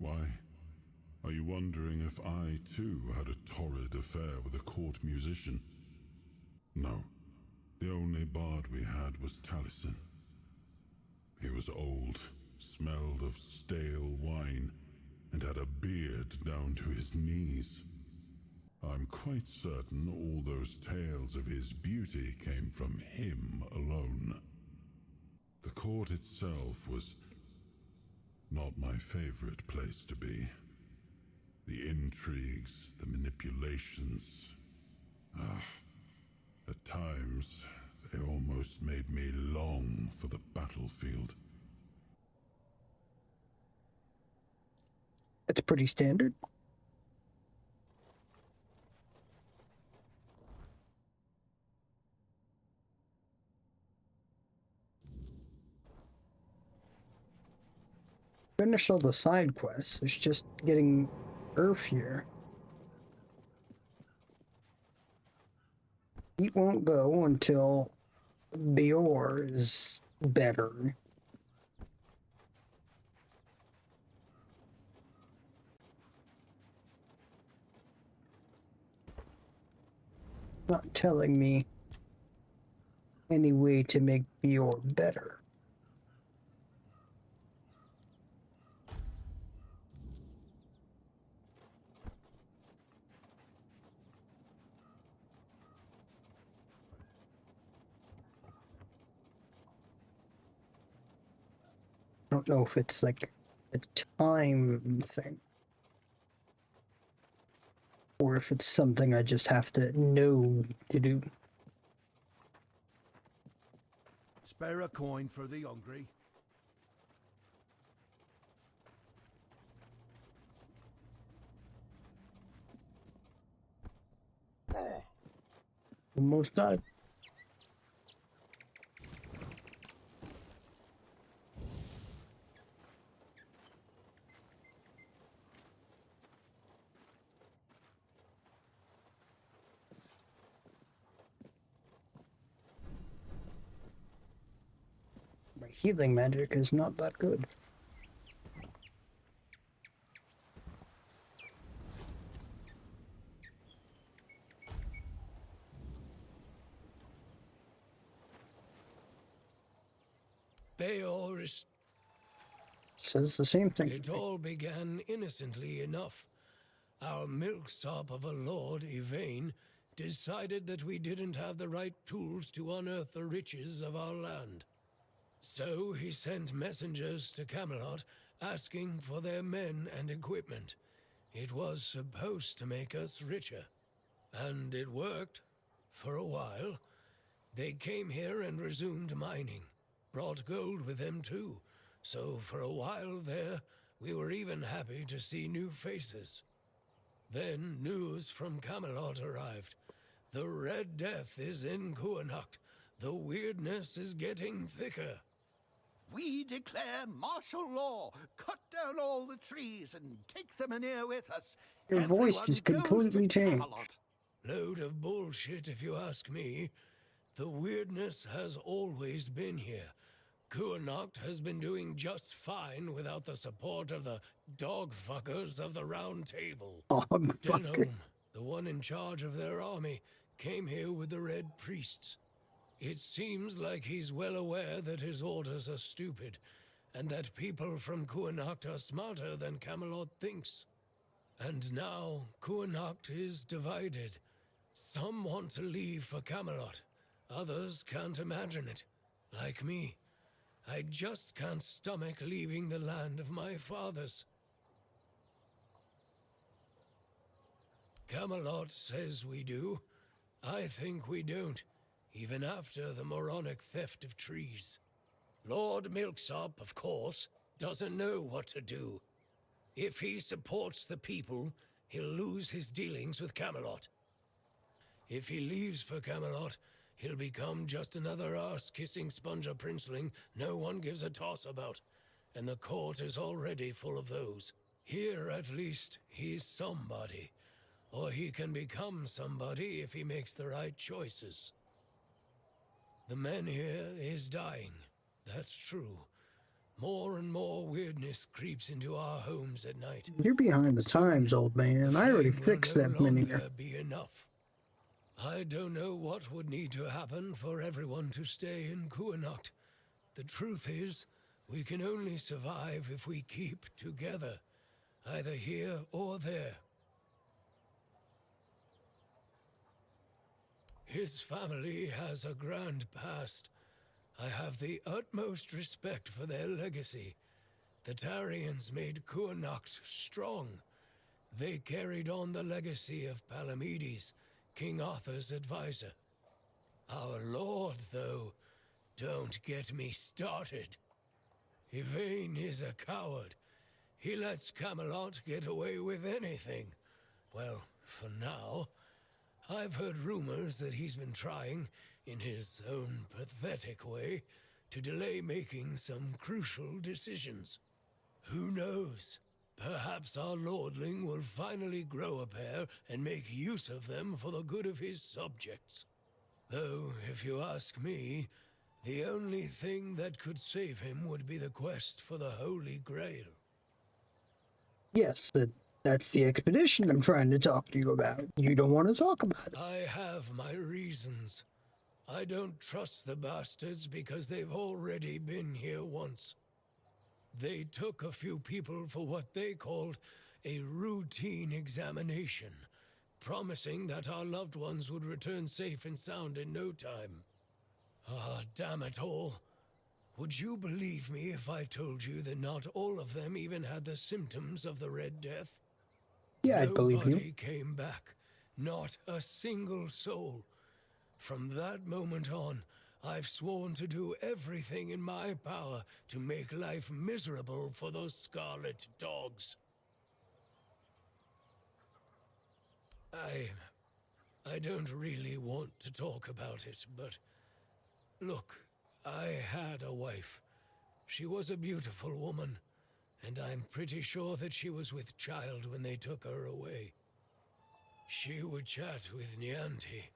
Why? Are you wondering if I, too, had a torrid affair with a court musician? No. The only bard we had was Taliesin. He was old, smelled of stale wine, and had a beard down to his knees. I'm quite certain all those tales of his beauty came from him alone. The court itself was not my favorite place to be. The intrigues, the manipulations. At times, they almost made me long for the battlefield. That's pretty standard. Finished all the side quests. It's just getting Earth here. It won't go until Bior is better. Not telling me any way to make Bior better. I don't know if it's like a time thing, or if it's something I just have to know to do. Spare a coin for the hungry. Almost died. My healing magic is not that good. Beor is... Says the same thing. It all began innocently enough. Our milksop of a lord, Yvain, decided that we didn't have the right tools to unearth the riches of our land. So he sent messengers to Camelot asking for their men and equipment. It was supposed to make us richer. And it worked. For a while. They came here and resumed mining. Brought gold with them too. So for a while there, we were even happy to see new faces. Then news from Camelot arrived. The Red Death is in Kuanacht. The weirdness is getting thicker. We declare martial law, cut down all the trees and take them in here with us. Your voice Everyone just goes completely to changed. Camelot. Load of bullshit if you ask me. The weirdness has always been here. Kuanacht has been doing just fine without the support of the dog fuckers of the Round Table. Denholm, the one in charge of their army, came here with the Red Priests. It seems like he's well aware that his orders are stupid, and that people from Kuanacht are smarter than Camelot thinks. And now Kuanacht is divided. Some want to leave for Camelot. Others can't imagine it. Like me. I just can't stomach leaving the land of my fathers. Camelot says we do. I think we don't, even after the moronic theft of trees. Lord Milksop, of course, doesn't know what to do. If he supports the people, he'll lose his dealings with Camelot. If he leaves for Camelot, he'll become just another arse-kissing sponger princeling no one gives a toss about, and the court is already full of those. Here, at least, he's somebody. Or he can become somebody if he makes the right choices. The man here is dying. That's true. More and more weirdness creeps into our homes at night. You're behind the times, old man. I already fixed that many. Be enough. I don't know what would need to happen for everyone to stay in Kuanacht. The truth is, we can only survive if we keep together, either here or there. His family has a grand past. I have the utmost respect for their legacy. The Tarians made Kuanacht strong. They carried on the legacy of Palamedes, King Arthur's advisor. Our lord, though, don't get me started. Yvain is a coward. He lets Camelot get away with anything. Well, for now. I've heard rumors that he's been trying, in his own pathetic way, to delay making some crucial decisions. Who knows? Perhaps our lordling will finally grow a pair and make use of them for the good of his subjects. Though, if you ask me, the only thing that could save him would be the quest for the Holy Grail. Yes, that's the expedition I'm trying to talk to you about. You don't want to talk about it. I have my reasons. I don't trust the bastards because they've already been here once. They took a few people for what they called a routine examination, promising that our loved ones would return safe and sound in no time. Ah, damn it all. Would you believe me if I told you that not all of them even had the symptoms of the Red Death? Yeah, I'd believe you. Nobody came back. Not a single soul. From that moment on, I've sworn to do everything in my power to make life miserable for those scarlet dogs. I don't really want to talk about it, but look, I had a wife. She was a beautiful woman, and I'm pretty sure that she was with child when they took her away. She would chat with Nianti.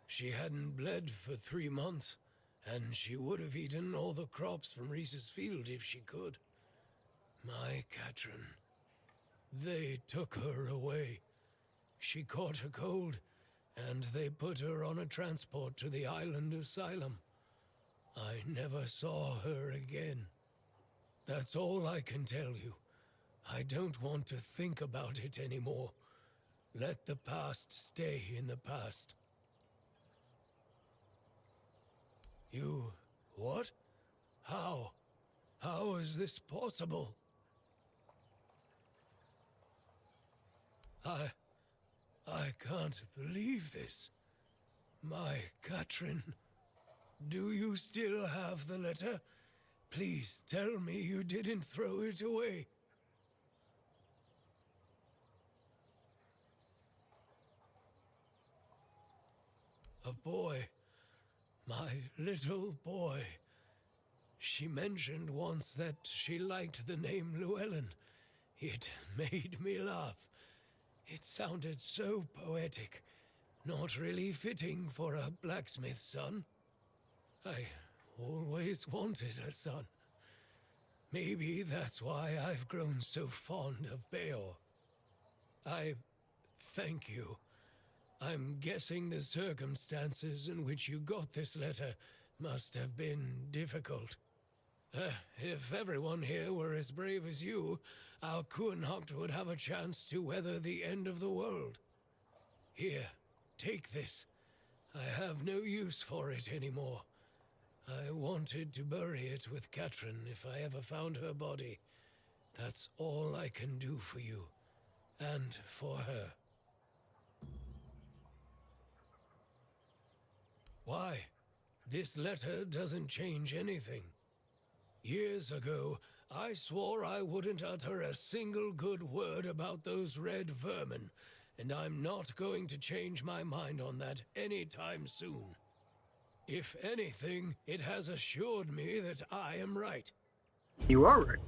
She hadn't bled for 3 months, and she would have eaten all the crops from Reese's field if she could. My Katrin. They took her away. She caught a cold, and they put her on a transport to the island asylum. I never saw her again. That's all I can tell you. I don't want to think about it anymore. Let the past stay in the past. You... what? How? How is this possible? I can't believe this. My Katrin. Do you still have the letter? Please tell me you didn't throw it away. A boy. My little boy. She mentioned once that she liked the name Llewellyn. It made me laugh. It sounded so poetic, not really fitting for a blacksmith's son. I always wanted a son. Maybe that's why I've grown so fond of Beor. I thank you. I'm guessing the circumstances in which you got this letter must have been difficult. If everyone here were as brave as you, our Kuhnhacht would have a chance to weather the end of the world. Here, take this. I have no use for it anymore. I wanted to bury it with Katrin if I ever found her body. That's all I can do for you, and for her. Why? This letter doesn't change anything. Years ago, I swore I wouldn't utter a single good word about those red vermin, and I'm not going to change my mind on that anytime soon. If anything, it has assured me that I am right. You are right.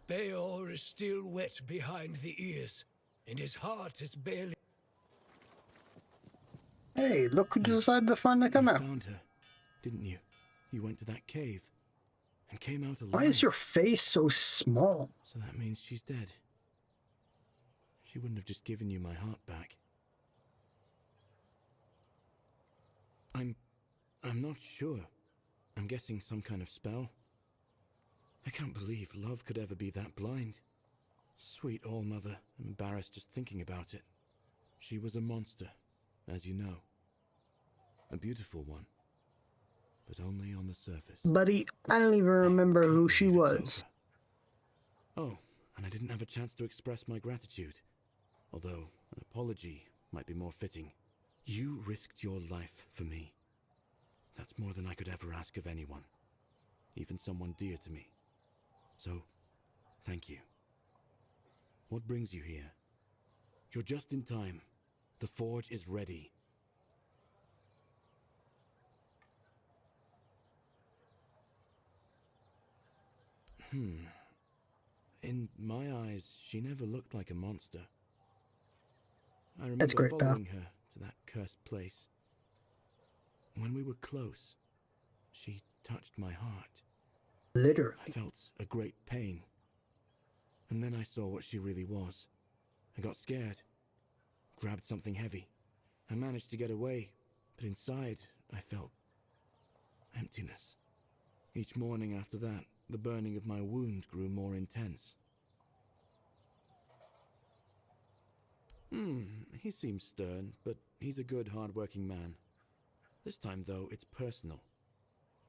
Beor is still wet behind the ears, and his heart is barely... Hey, look who decided to finally come out. You found her, didn't you? You went to that cave and came out alive. Why is your face so small? So that means she's dead. She wouldn't have just given you my heart back. I'm not sure. I'm guessing some kind of spell. I can't believe love could ever be that blind. Sweet All-Mother, I'm embarrassed just thinking about it. She was a monster, as you know. A beautiful one, but only on the surface. Buddy, I don't even remember who she was. Oh, and I didn't have a chance to express my gratitude. Although, an apology might be more fitting. You risked your life for me. That's more than I could ever ask of anyone. Even someone dear to me. So, thank you. What brings you here? You're just in time. The forge is ready. In my eyes, she never looked like a monster. I remember That's great, pal. following her to that cursed place. When we were close, she touched my heart. Literally. I felt a great pain. And then I saw what she really was. I got scared, grabbed something heavy. I managed to get away, but inside I felt emptiness. Each morning after that, the burning of my wound grew more intense. He seems stern, but he's a good, hard-working man. This time, though, it's personal.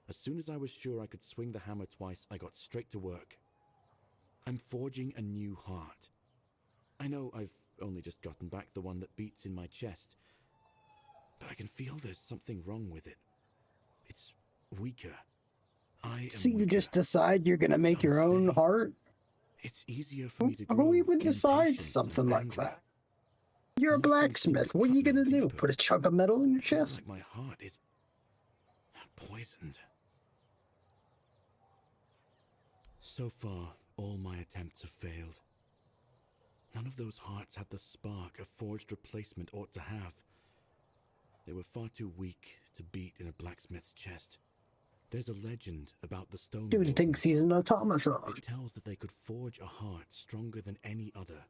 As soon as I was sure I could swing the hammer twice, I got straight to work. I'm forging a new heart. I know I've only just gotten back the one that beats in my chest, but I can feel there's something wrong with it. It's weaker. So you just decide you're gonna make your own heart? It's easier for me to grow. Who even decides impatient something and like angry. that? You're a More things seem blacksmith. to What are you cut me gonna do? deeper. Put a chunk of metal in your I feel chest? like my heart is poisoned. So far, all my attempts have failed. None of those hearts had the spark a forged replacement ought to have. They were far too weak to beat in a blacksmith's chest. There's a legend about the stone. Dude thinks he's an automaton. It tells that they could forge a heart stronger than any other.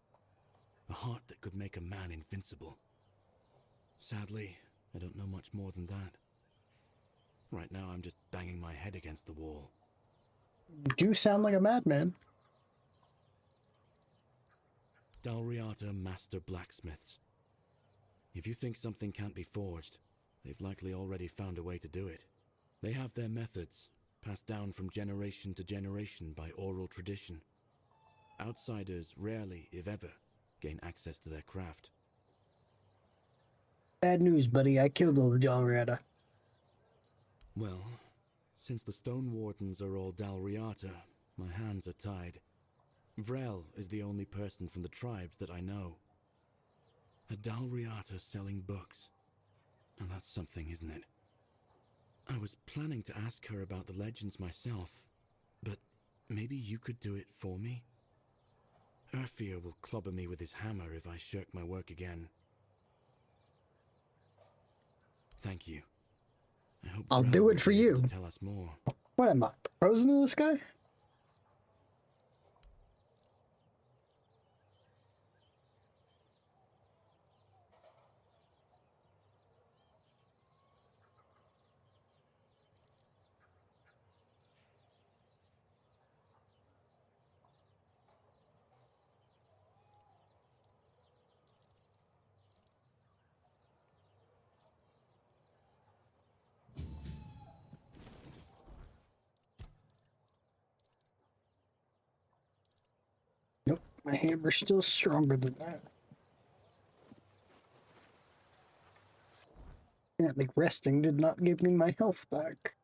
A heart that could make a man invincible. Sadly, I don't know much more than that. Right now, I'm just banging my head against the wall. You do sound like a madman. Dalriata Master Blacksmiths. If you think something can't be forged, they've likely already found a way to do it. They have their methods, passed down from generation to generation by oral tradition. Outsiders rarely, if ever, gain access to their craft. Bad news, buddy. I killed all the Dalriata. Well, since the Stone Wardens are all Dalriata, my hands are tied. Vrel is the only person from the tribes that I know. A Dalriata selling books. And that's something, isn't it? I was planning to ask her about the legends myself, but maybe you could do it for me? Urfir will clobber me with his hammer if I shirk my work again. Thank you. I hope I'll Vrel do will it for be able you. to tell us more. What am I, proposing to this guy? Nope, my hammer's still stronger than that. Yeah, like resting did not give me my health back.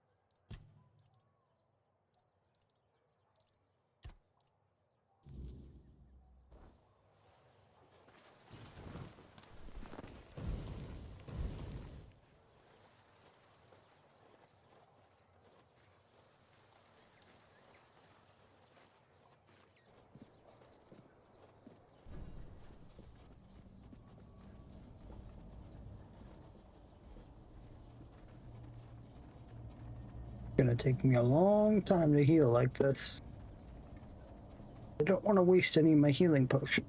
Gonna take me a long time to heal like this. I don't want to waste any of my healing potions.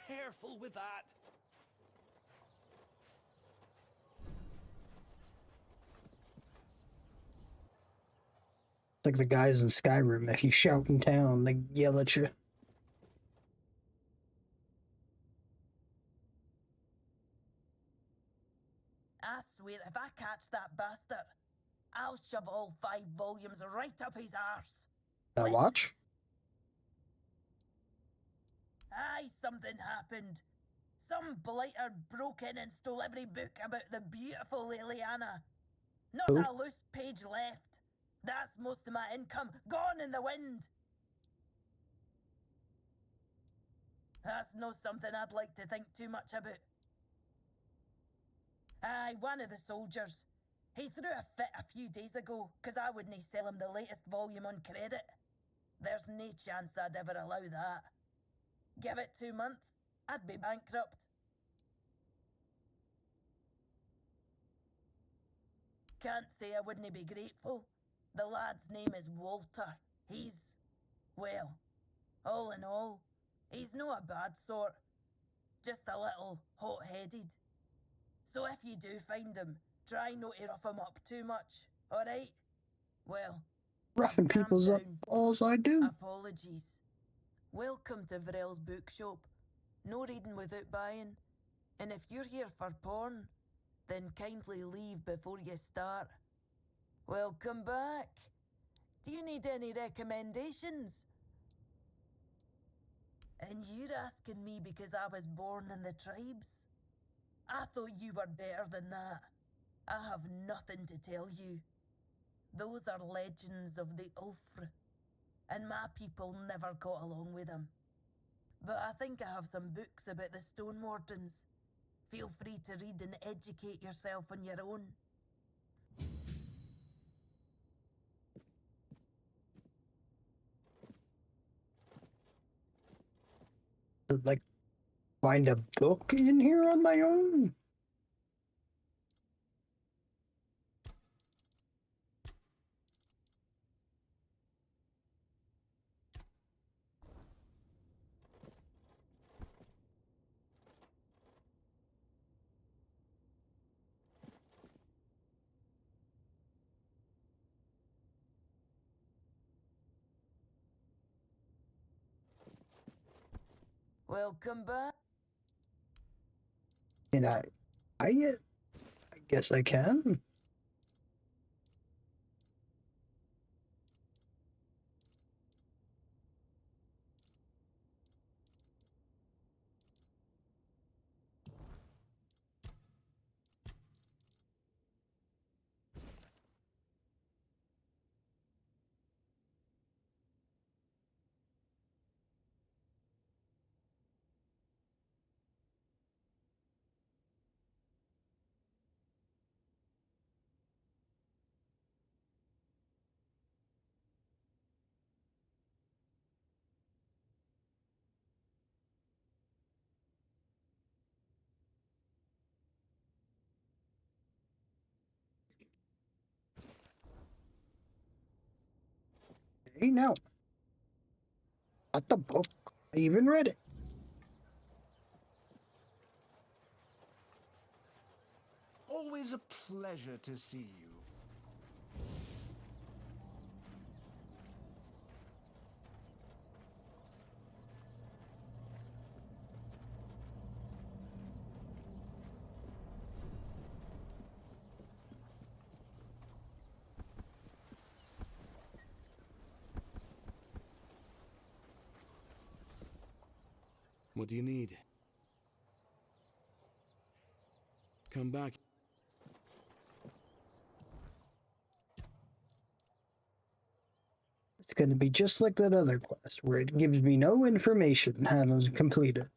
Careful with that. It's like the guys in Skyrim. If you shout in town, they yell at you. I swear, if I catch that bastard, I'll shove all 5 volumes right up his arse. Watch. Aye, something happened. Some blighter broke in and stole every book about the beautiful Liliana. Not Who? a loose page left. That's most of my income gone in the wind. That's no something I'd like to think too much about. Aye, one of the soldiers. He threw a fit a few days ago, 'cause I wouldn't sell him the latest volume on credit. There's no chance I'd ever allow that. Give it 2 months, I'd be bankrupt. Can't say I wouldn't be grateful. The lad's name is Walter. He's, well, all in all, he's no a bad sort. Just a little hot-headed. So if you do find him, try not to rough him up too much, alright? Well, Roughing I've calmed people's up down. alls I do. Apologies. Welcome to Vrel's bookshop. No reading without buying. And if you're here for porn, then kindly leave before you start. Welcome back. Do you need any recommendations? And you're asking me because I was born in the tribes? I thought you were better than that. I have nothing to tell you. Those are legends of the Ulfr, and my people never got along with them. But I think I have some books about the Stone Wardens. Feel free to read and educate yourself on your own. Like, find a book in here on my own? Welcome back. Can I buy it? I guess I can. Hey, now. Got the book. I even read it. Always a pleasure to see you. What do you need? Come back. It's going to be just like that other quest, where it gives me no information how to complete it.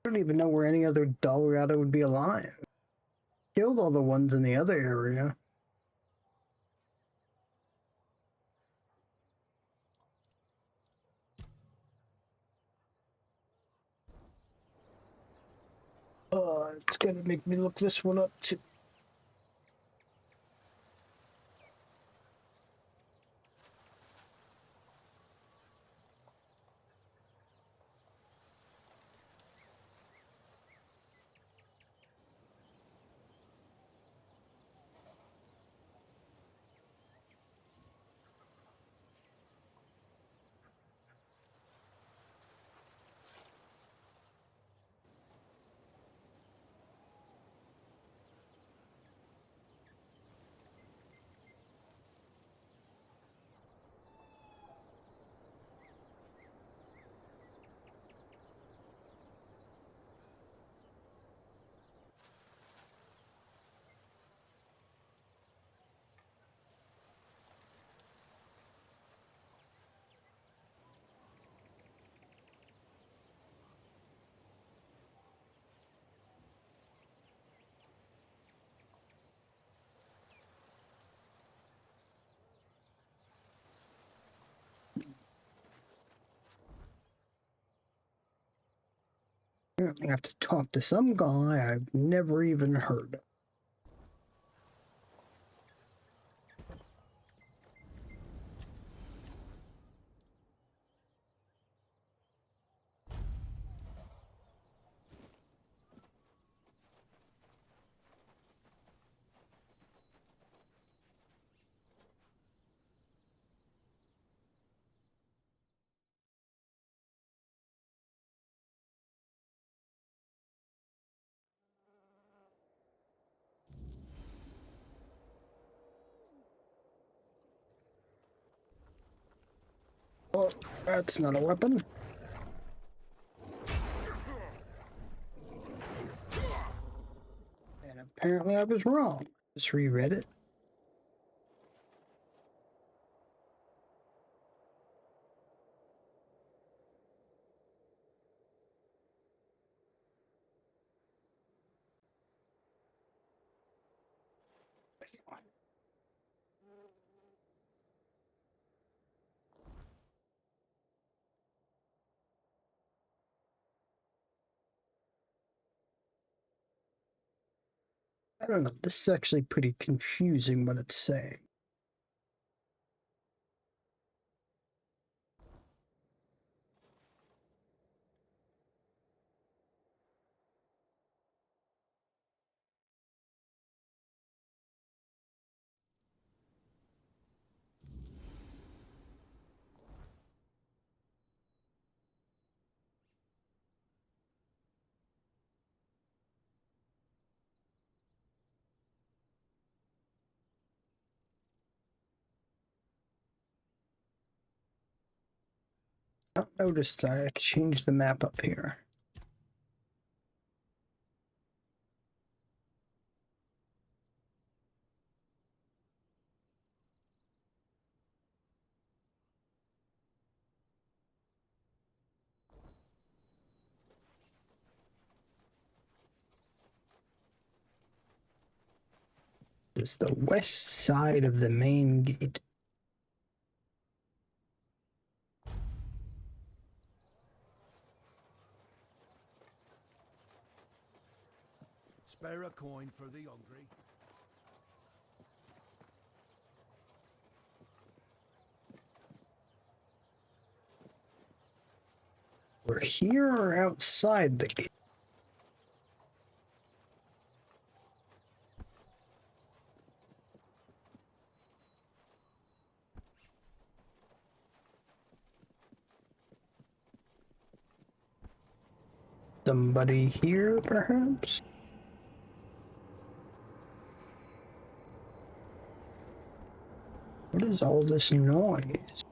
I don't even know where any other Dalriada would be alive. Killed all the ones in the other area. It's gonna make me look this one up too. Apparently I have to talk to some guy I've never even heard of. Oh, that's not a weapon. And apparently I was wrong. Just reread it. I don't know. This is actually pretty confusing what it's saying. I noticed I changed the map up here. It's the west side of the main gate. Spare a coin for the hungry. We're here or outside the gate? Somebody here, perhaps? What is all this noise?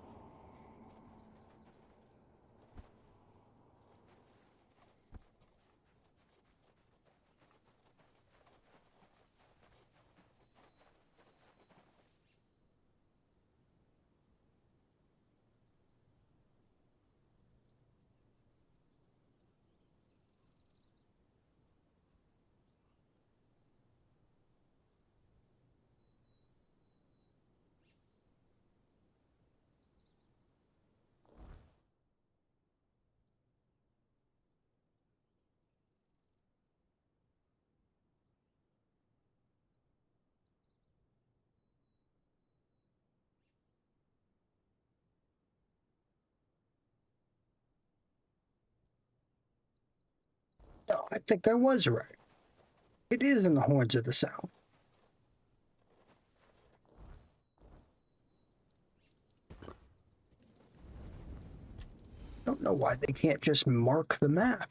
No, I think I was right. It is in the Horns of the South. Don't know why they can't just mark the map.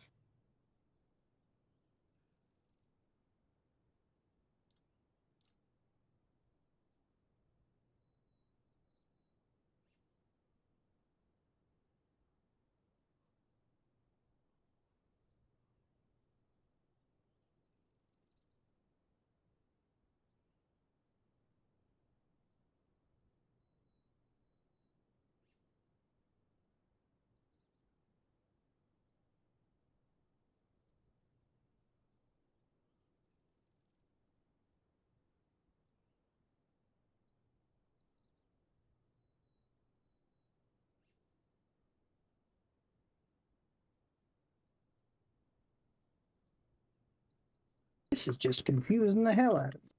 This is just confusing the hell out of me.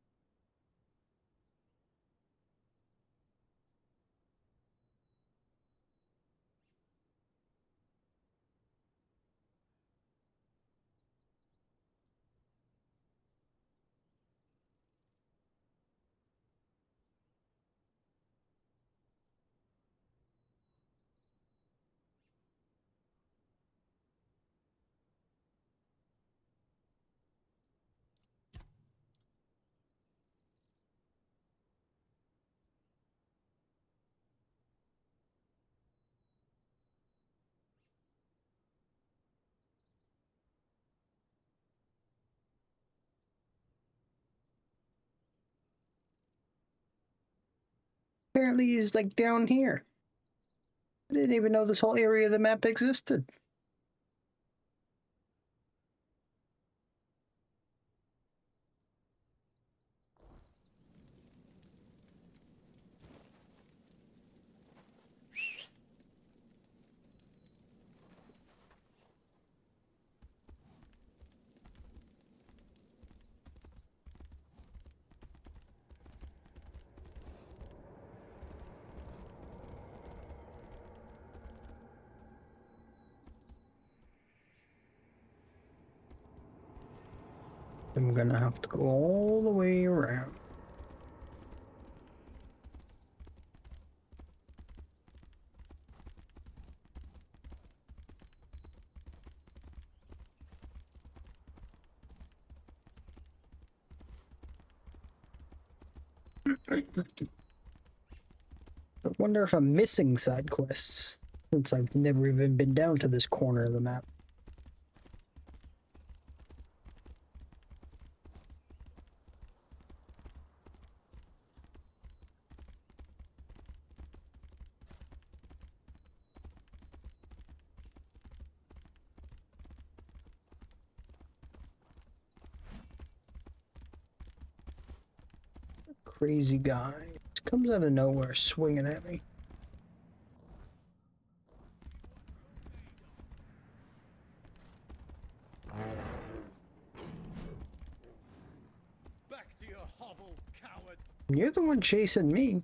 Apparently he's like down here. I didn't even know this whole area of the map existed. I'm gonna have to go all the way around. I wonder if I'm missing side quests, since I've never even been down to this corner of the map. Crazy guy. It comes out of nowhere swinging at me. Back to your hovel, coward. You're the one chasing me.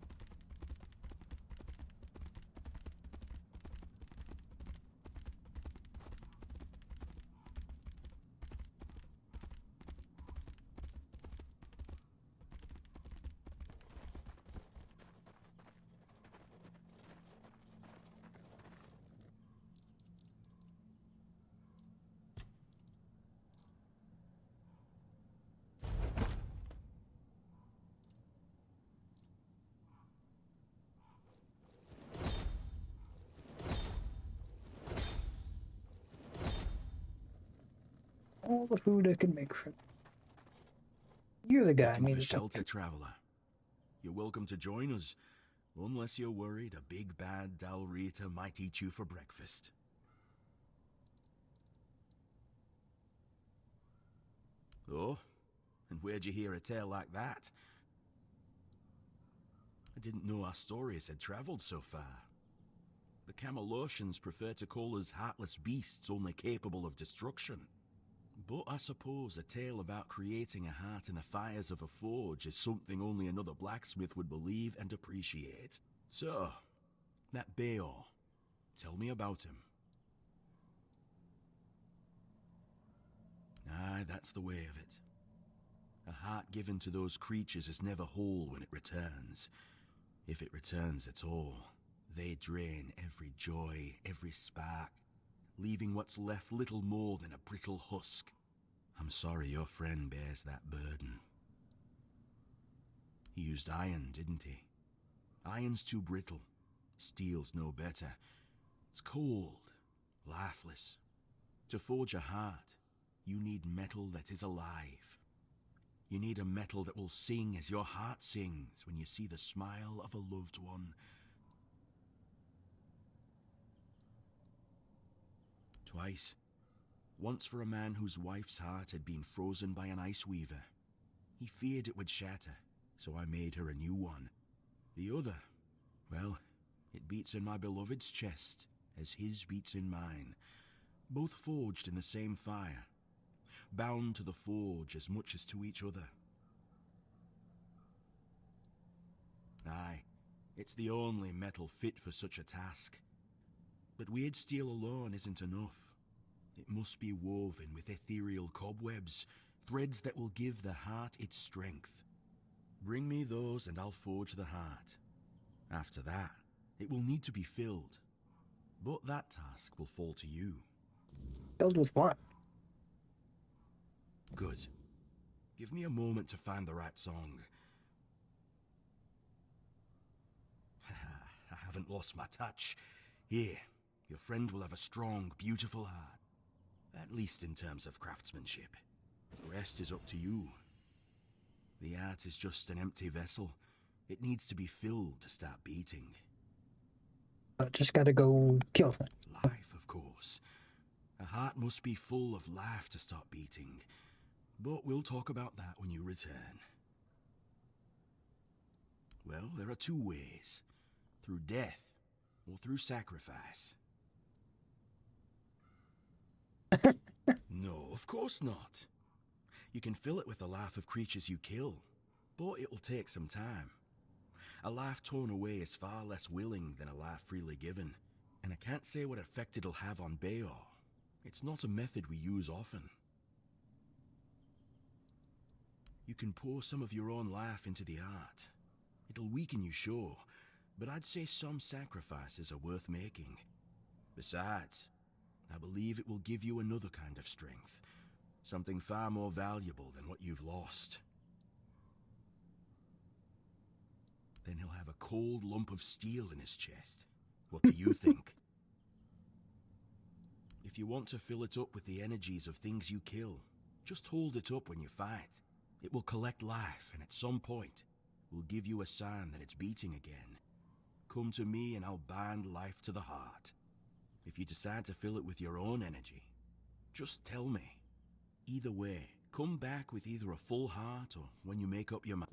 All the food I can make for. You're the guy I need to talk shelter, to. traveler. You're welcome to join us, unless you're worried a big bad Dalrita might eat you for breakfast. Oh, and where'd you hear a tale like that? I didn't know our stories had traveled so far. The Camelosians prefer to call us heartless beasts only capable of destruction. But I suppose a tale about creating a heart in the fires of a forge is something only another blacksmith would believe and appreciate. So, that Beor, tell me about him. Aye, that's the way of it. A heart given to those creatures is never whole when it returns. If it returns at all, they drain every joy, every spark, leaving what's left little more than a brittle husk. I'm sorry your friend bears that burden. He used iron, didn't he? Iron's too brittle. Steel's no better. It's cold, lifeless. To forge a heart, you need metal that is alive. You need a metal that will sing as your heart sings when you see the smile of a loved one. Twice. Once for a man whose wife's heart had been frozen by an ice weaver. He feared it would shatter, so I made her a new one. The other, well, it beats in my beloved's chest, as his beats in mine, both forged in the same fire. bound to the forge as much as to each other. Aye, it's the only metal fit for such a task. But weird steel alone isn't enough. It must be woven with ethereal cobwebs, threads that will give the heart its strength. Bring me those and I'll forge the heart. After that, it will need to be filled. But that task will fall to you. Filled with what? Good. Give me a moment to find the right song. I haven't lost my touch. Here, your friend will have a strong, beautiful heart. At least in terms of craftsmanship. The rest is up to you. The heart is just an empty vessel. It needs to be filled to start beating. Just gotta go kill them. Life, of course. A heart must be full of life to start beating. But we'll talk about that when you return. Well, there are two ways. Through death, or through sacrifice. No, of course not. You can fill it with the life of creatures you kill, but it will take some time. A life torn away is far less willing than a life freely given, and I can't say what effect it'll have on Bayor. It's not a method we use often. You can pour some of your own life into the art. It'll weaken you, sure, but I'd say some sacrifices are worth making. Besides, I believe it will give you another kind of strength. Something far more valuable than what you've lost. Then he'll have a cold lump of steel in his chest. What do you think? If you want to fill it up with the energies of things you kill, just hold it up when you fight. It will collect life, and at some point, will give you a sign that it's beating again. Come to me and I'll bind life to the heart. If you decide to fill it with your own energy, just tell me. Either way, come back with either a full heart or when you make up your mind.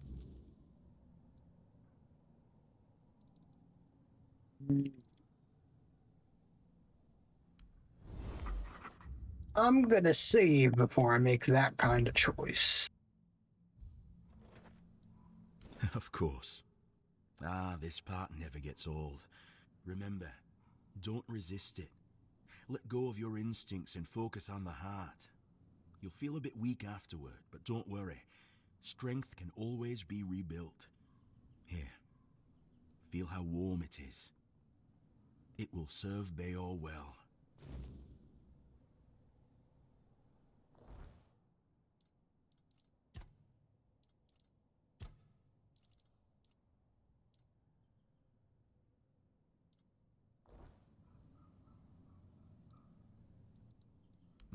I'm gonna save before I make that kind of choice. Of course. Ah, this part never gets old. Remember, don't resist it. Let go of your instincts and focus on the heart. You'll feel a bit weak afterward, but don't worry. Strength can always be rebuilt. Here, feel how warm it is. It will serve Bayor well.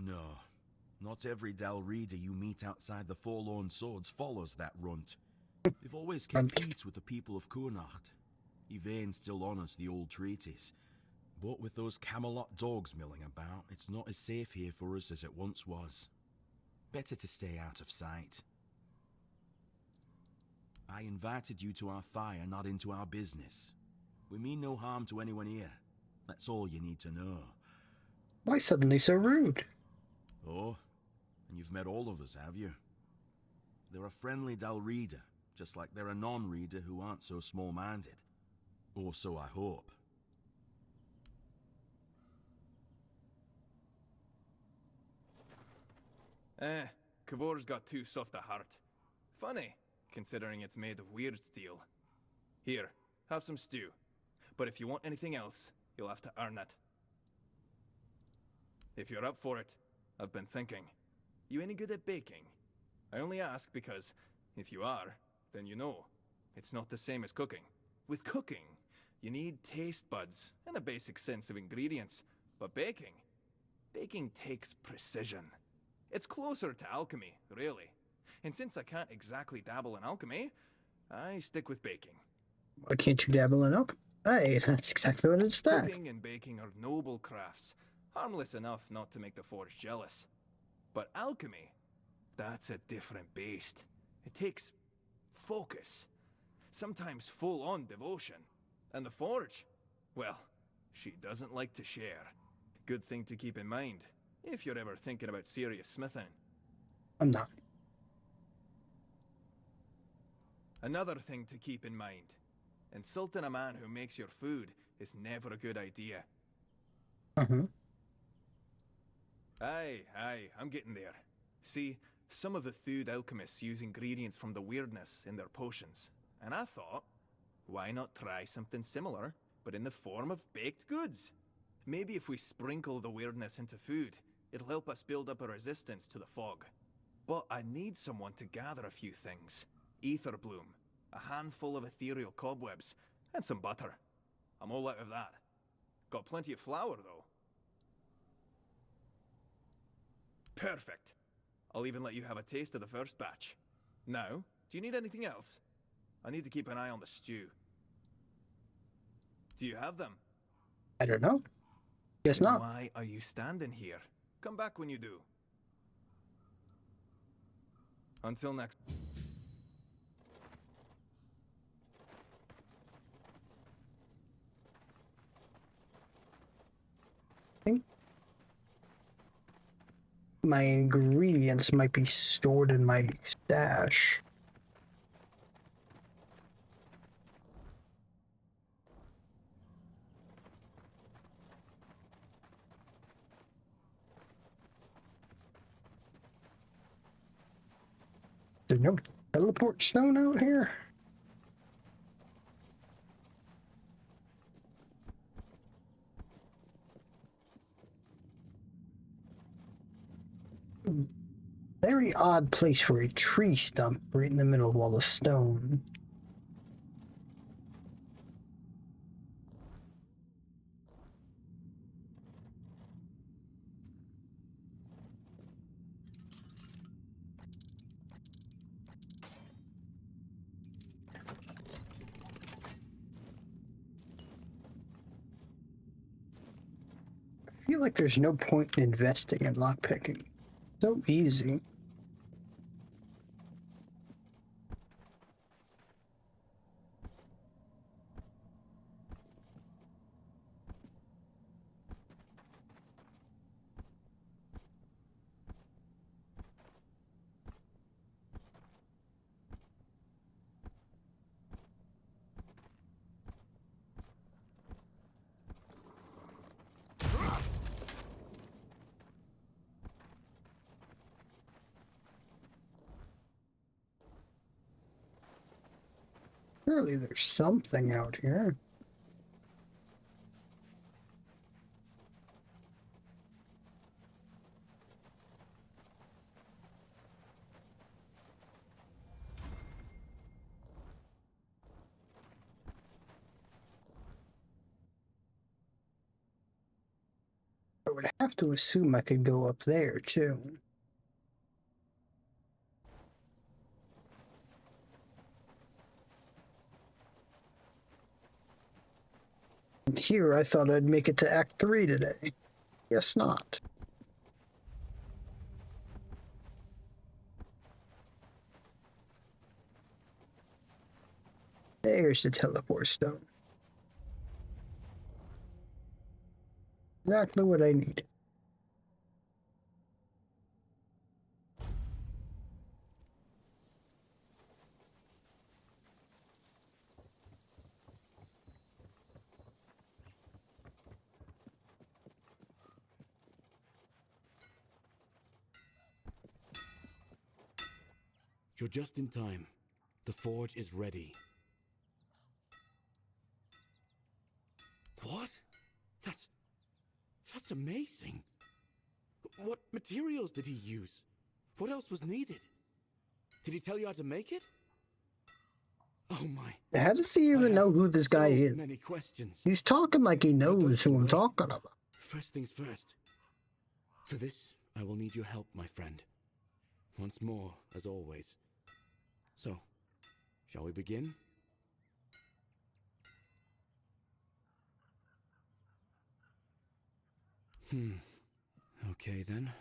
No, not every Dalreader you meet outside the Forlorn Swords follows that runt. They've always kept peace with the people of Kurnacht. Yvain still honors the old treaties. But with those Camelot dogs milling about, it's not as safe here for us as it once was. Better to stay out of sight. I invited you to our fire, not into our business. We mean no harm to anyone here. That's all you need to know. Why suddenly so rude? Oh, and you've met all of us, have you? They're a friendly Dalreader, just like they're a non-reader who aren't so small-minded. Or so I hope. Kavor's got too soft a heart. Funny, considering it's made of weird steel. Here, have some stew. But if you want anything else, you'll have to earn it. If you're up for it, I've been thinking. You any good at baking? I only ask because, if you are, then you know. It's not the same as cooking. With cooking, you need taste buds and a basic sense of ingredients. But baking takes precision. It's closer to alchemy, really. And since I can't exactly dabble in alchemy, I stick with baking. Why can't you dabble in alchemy? Hey, that's exactly what it's done. Cooking and baking are noble crafts, harmless enough not to make the forge jealous. But alchemy, that's a different beast. It takes focus, sometimes full-on devotion. And the forge, well, she doesn't like to share. Good thing to keep in mind, if you're ever thinking about serious smithing. I'm not. Another thing to keep in mind. Insulting a man who makes your food is never a good idea. Uh-huh. Aye, I'm getting there. See, some of the food alchemists use ingredients from the weirdness in their potions. And I thought, why not try something similar, but in the form of baked goods? Maybe if we sprinkle the weirdness into food, it'll help us build up a resistance to the fog. But I need someone to gather a few things. Ether bloom, a handful of ethereal cobwebs, and some butter. I'm all out of that. Got plenty of flour, though. Perfect. I'll even let you have a taste of the first batch. Now, do you need anything else? I need to keep an eye on the stew. Do you have them? I don't know. Guess Then not. why are you standing here? Come back when you do. Until next. My ingredients might be stored in my stash. There's no teleport stone out here? Very odd place for a tree stump right in the middle of all the stone. I feel like there's no point in investing in lockpicking. So easy. Surely there's something out here. I would have to assume I could go up there too. And here I thought I'd make it to Act 3 today. Guess not. There's the teleport stone. Exactly what I need. You're just in time. The forge is ready. What? That's amazing. What materials did he use? What else was needed? Did he tell you how to make it? Oh my. How does he even know who this guy is? Many questions. He's talking like he knows who I'm talking about. First things first. For this, I will need your help, my friend. Once more, as always. So, shall we begin? Okay then.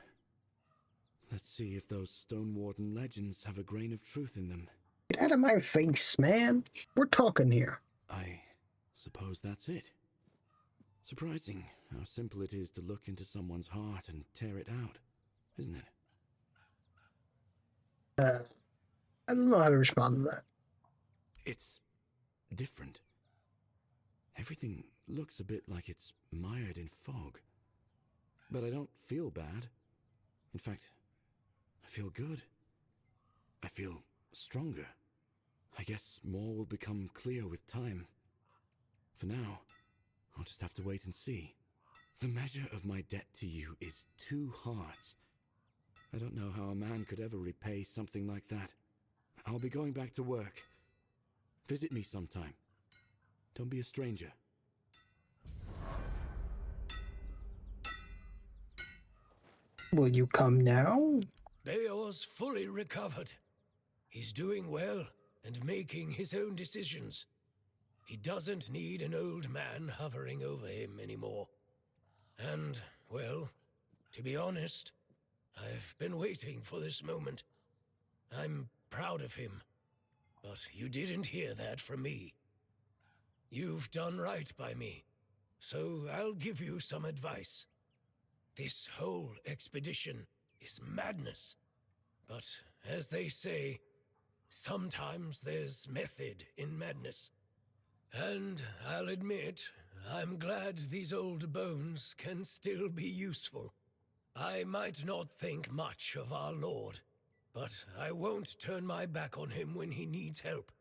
Let's see if those Stone Warden legends have a grain of truth in them. Get out of my face, man. We're talking here. I suppose that's it. Surprising how simple it is to look into someone's heart and tear it out, isn't it? I don't know how to respond to that. It's different. Everything looks a bit like it's mired in fog. But I don't feel bad. In fact, I feel good. I feel stronger. I guess more will become clear with time. For now, I'll just have to wait and see. The measure of my debt to you is 2 hearts. I don't know how a man could ever repay something like that. I'll be going back to work. Visit me sometime. Don't be a stranger. Will you come now? Beor's fully recovered. He's doing well and making his own decisions. He doesn't need an old man hovering over him anymore. And, well, to be honest, I've been waiting for this moment. I'm proud of him, but you didn't hear that from me. You've done right by me, so I'll give you some advice. This whole expedition is madness, but as they say, sometimes there's method in madness. And I'll admit, I'm glad these old bones can still be useful. I might not think much of our Lord, but I won't turn my back on him when he needs help.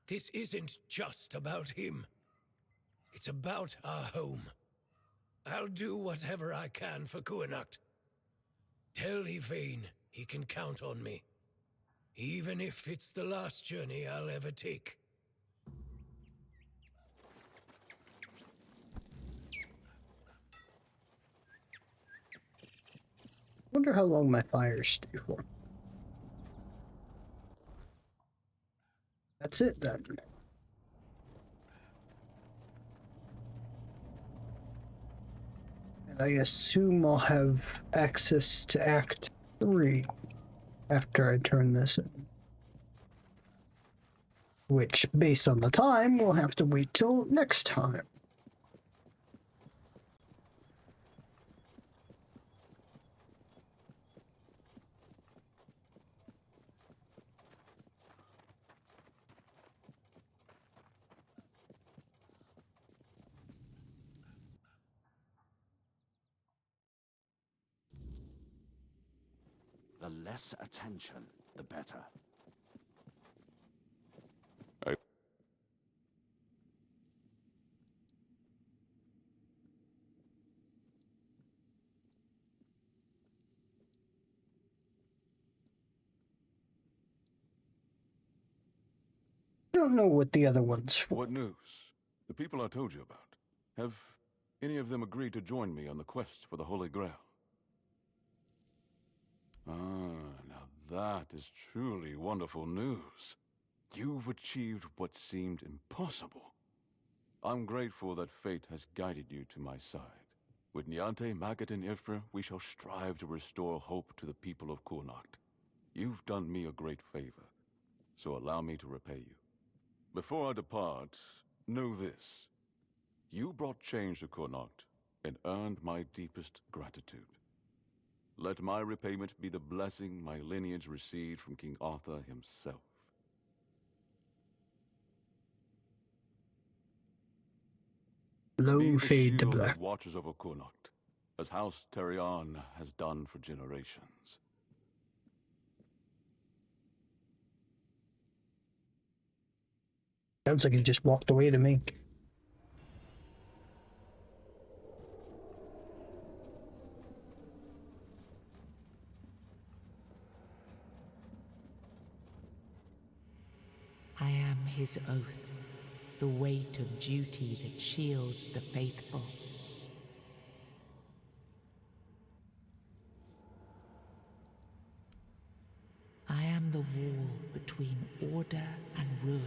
This isn't just about him. It's about our home. I'll do whatever I can for Kuanacht. Tell Yvain he can count on me, even if it's the last journey I'll ever take. Wonder how long my fires stay for. That's it then. And I assume I'll have access to Act 3 after I turn this in. Which, based on the time, we'll have to wait till next time. The less attention, the better. I don't know what the other one's for. What news? The people I told you about. Have any of them agreed to join me on the quest for the Holy Grail? Ah, now that is truly wonderful news. You've achieved what seemed impossible. I'm grateful that fate has guided you to my side. With Niante, Magat, and Ifra, we shall strive to restore hope to the people of Kuanacht. You've done me a great favor, so allow me to repay you. Before I depart, know this. You brought change to Kuanacht and earned my deepest gratitude. Let my repayment be the blessing my lineage received from King Arthur himself. Low fade to black. That watches over Kuanacht, as House Terion has done for generations. Sounds like he just walked away to me. I am his oath, the weight of duty that shields the faithful. I am the wall between order and ruin.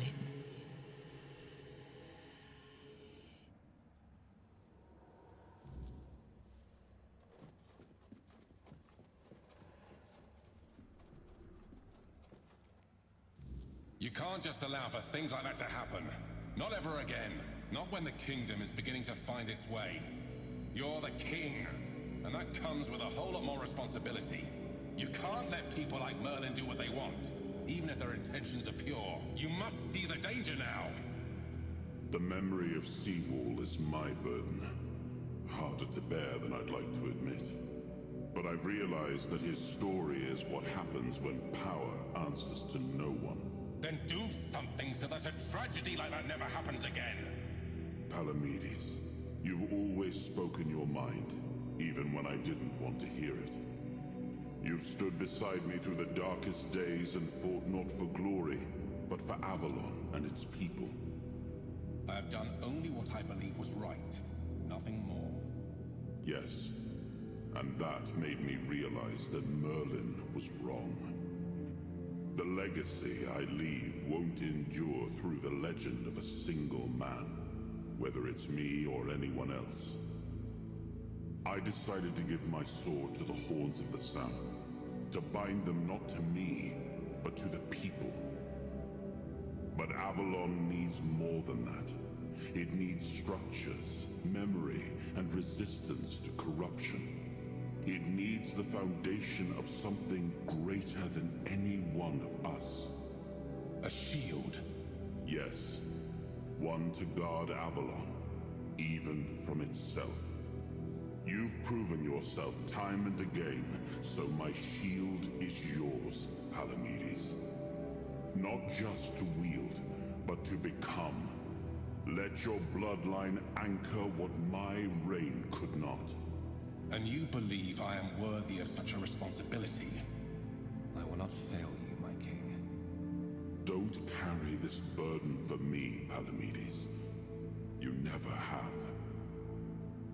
You can't just allow for things like that to happen. Not ever again. Not when the kingdom is beginning to find its way. You're the king, and that comes with a whole lot more responsibility. You can't let people like Merlin do what they want, even if their intentions are pure. You must see the danger now. The memory of Seawall is my burden. Harder to bear than I'd like to admit. But I've realized that his story is what happens when power answers to no one. Then do something so that a tragedy like that never happens again. Palamedes, you've always spoken your mind, even when I didn't want to hear it. You've stood beside me through the darkest days and fought not for glory, but for Avalon and its people. I have done only what I believe was right, nothing more. Yes, and that made me realize that Merlin was wrong. The legacy I leave won't endure through the legend of a single man, whether it's me or anyone else. I decided to give my sword to the Horns of the South, to bind them not to me, but to the people. But Avalon needs more than that. It needs structures, memory, and resistance to corruption. It needs the foundation of something greater than any one of us. A shield? Yes. One to guard Avalon, even from itself. You've proven yourself time and again, so my shield is yours, Palamedes. Not just to wield, but to become. Let your bloodline anchor what my reign could not. And you believe I am worthy of such a responsibility? I will not fail you, my king. Don't carry this burden for me, Palamedes. You never have.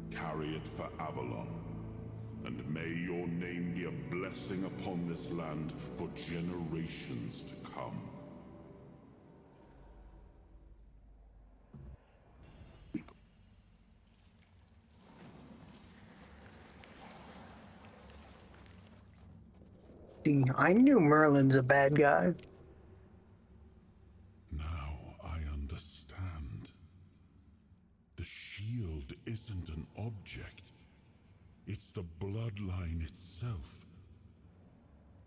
Carry it for Avalon, and may your name be a blessing upon this land for generations to come. See, I knew Merlin's a bad guy. Now I understand. The shield isn't an object. It's the bloodline itself.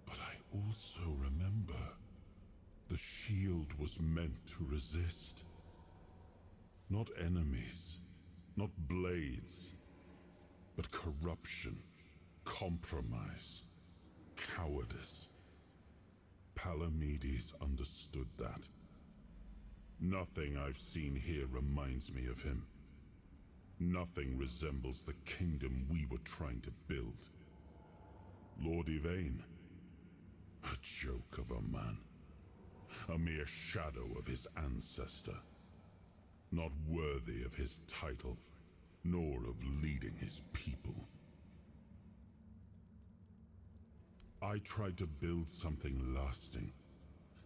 But I also remember the shield was meant to resist. Not enemies, not blades, but corruption, compromise, cowardice. Palamedes understood that. Nothing I've seen here reminds me of him. Nothing resembles the kingdom we were trying to build. Lord Yvain, a joke of a man. A mere shadow of his ancestor. Not worthy of his title, nor of leading his people. I tried to build something lasting.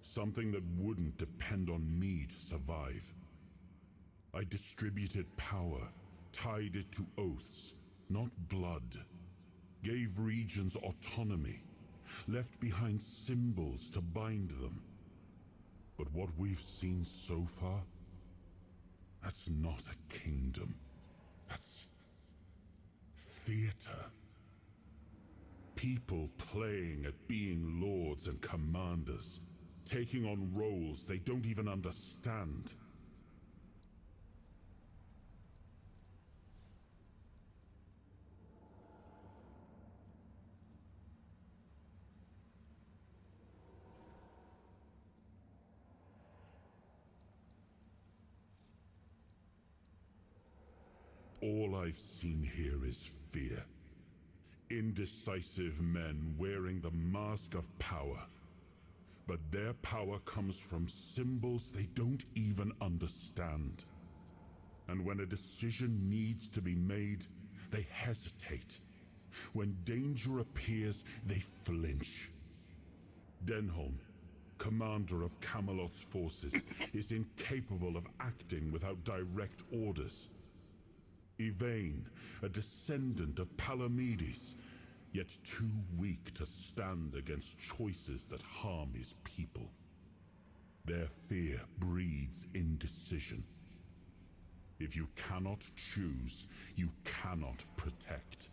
Something that wouldn't depend on me to survive. I distributed power, tied it to oaths, not blood. Gave regions autonomy, left behind symbols to bind them. But what we've seen so far, that's not a kingdom. That's theater. People playing at being lords and commanders, taking on roles they don't even understand. All I've seen here is fear. Indecisive men wearing the mask of power. But their power comes from symbols they don't even understand. And when a decision needs to be made, they hesitate. When danger appears, they flinch. Denholm, commander of Camelot's forces, is incapable of acting without direct orders. Yvain, a descendant of Palamedes, yet too weak to stand against choices that harm his people. Their fear breeds indecision. If you cannot choose, you cannot protect.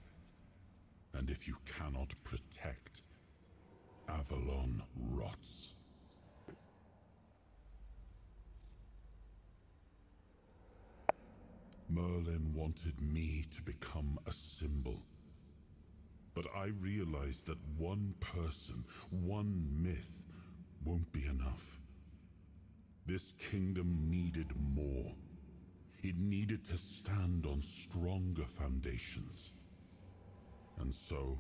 And if you cannot protect, Avalon rots. Merlin wanted me to become a symbol. But I realized that one person, one myth, won't be enough. This kingdom needed more. It needed to stand on stronger foundations. And so,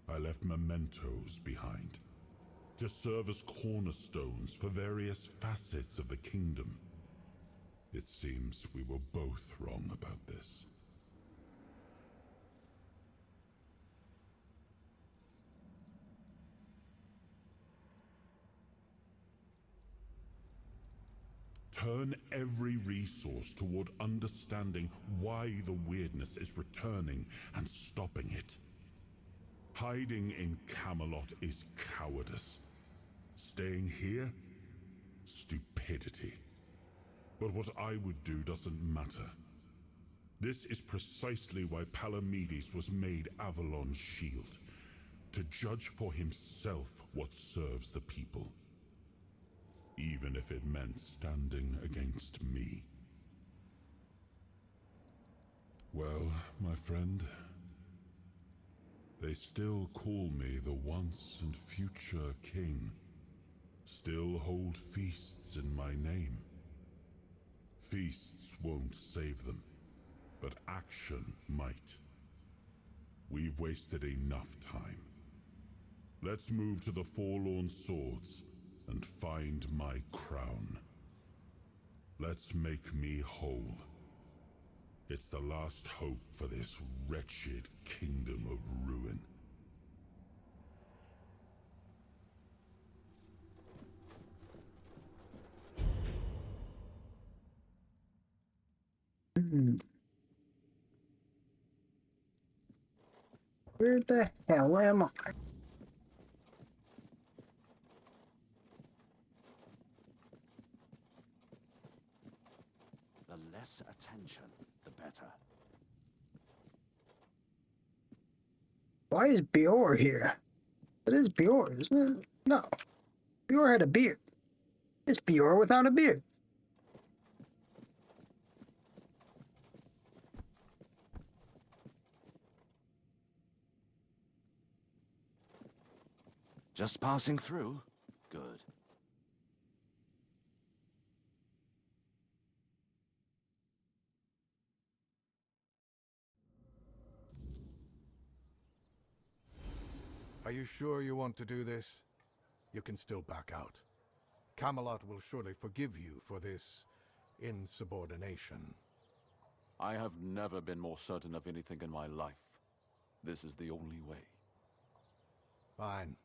I left mementos behind, to serve as cornerstones for various facets of the kingdom. It seems we were both wrong about this. Turn every resource toward understanding why the weirdness is returning and stopping it. Hiding in Camelot is cowardice. Staying here? Stupidity. But what I would do doesn't matter. This is precisely why Palamedes was made Avalon's shield. To judge for himself what serves the people. Even if it meant standing against me. Well, my friend, they still call me the once and future king. Still hold feasts in my name. Feasts won't save them, but action might. We've wasted enough time. Let's move to the Forlorn Swords and find my crown. Let's make me whole. It's the last hope for this wretched kingdom of ruin. Where the hell am I? The less attention, the better. Why is Bior here? It is Bior, isn't it? No. Bior had a beard. It's Bior without a beard. Just passing through? Good. Are you sure you want to do this? You can still back out. Camelot will surely forgive you for this insubordination. I have never been more certain of anything in my life. This is the only way. Fine.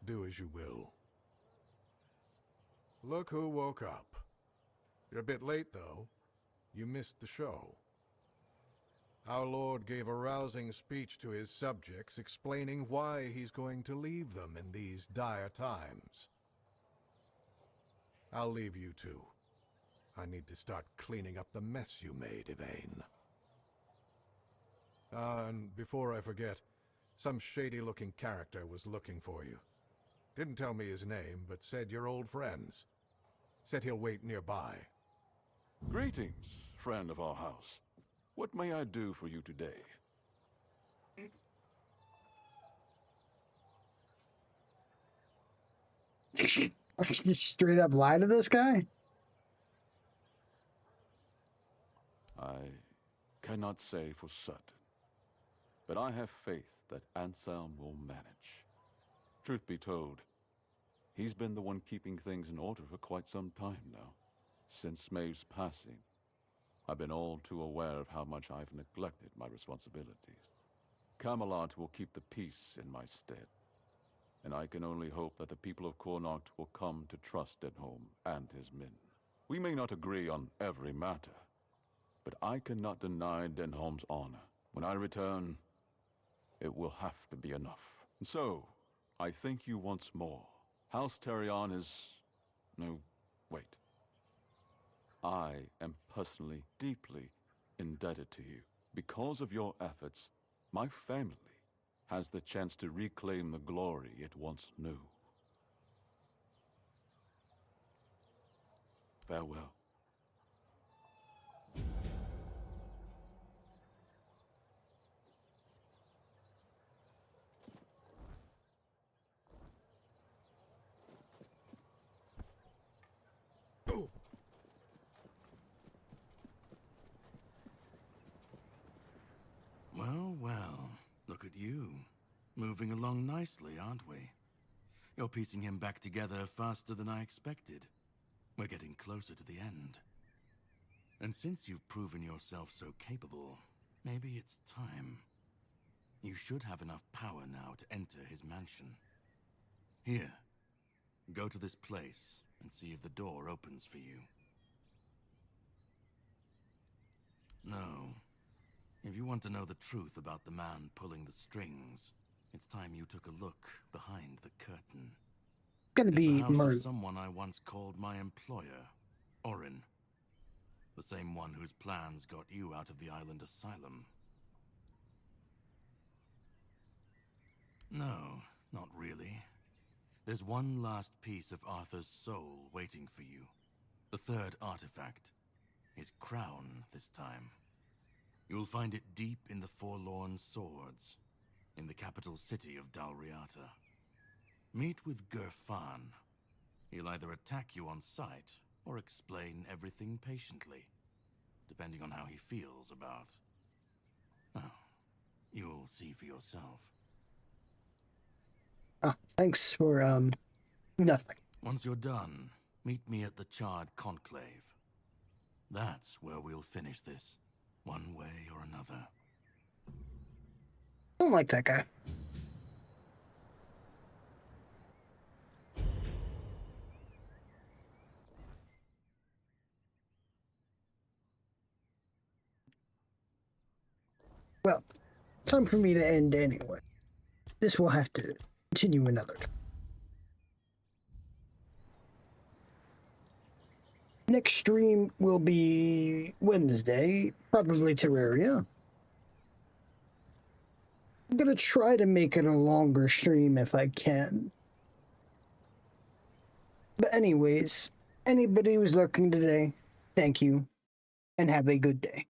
Do as you will. Look who woke up. You're a bit late, though. You missed the show. Our Lord gave a rousing speech to his subjects explaining why he's going to leave them in these dire times. I'll leave you two. I need to start cleaning up the mess you made, Yvain. And before I forget, some shady-looking character was looking for you. Didn't tell me his name, but said you're old friends. Said he'll wait nearby. Greetings, friend of our house. What may I do for you today? You straight up lie to this guy? I cannot say for certain, but I have faith that Anselm will manage. Truth be told, he's been the one keeping things in order for quite some time now. Since Maeve's passing, I've been all too aware of how much I've neglected my responsibilities. Camelot will keep the peace in my stead, and I can only hope that the people of Connacht will come to trust Denholm and his men. We may not agree on every matter, but I cannot deny Denholm's honor. When I return, it will have to be enough. So, I thank you once more. House Terion is... no, wait. I am personally deeply indebted to you. Because of your efforts, my family has the chance to reclaim the glory it once knew. Farewell. Well, well, look at you. Moving along nicely, aren't we? You're piecing him back together faster than I expected. We're getting closer to the end. And since you've proven yourself so capable, maybe it's time. You should have enough power now to enter his mansion. Here, go to this place and see if the door opens for you. No. If you want to know the truth about the man pulling the strings, it's time you took a look behind the curtain. Gonna It's be the house murder. of someone I once called my employer, Orin. The same one whose plans got you out of the island asylum. No, not really. There's one last piece of Arthur's soul waiting for you. The third artifact. His crown, this time. You'll find it deep in the Forlorn Swords, in the capital city of Dalriata. Meet with Gerfan. He'll either attack you on sight, or explain everything patiently, depending on how he feels about... Oh, you'll see for yourself. Ah, thanks for, nothing. Once you're done, meet me at the Charred Conclave. That's where we'll finish this, one way or another. Don't like that guy. Well, time for me to end anyway. This will have to continue another time. Next stream will be Wednesday, probably Terraria. I'm gonna try to make it a longer stream if I can. But anyways, anybody who's lurking today, thank you, and have a good day.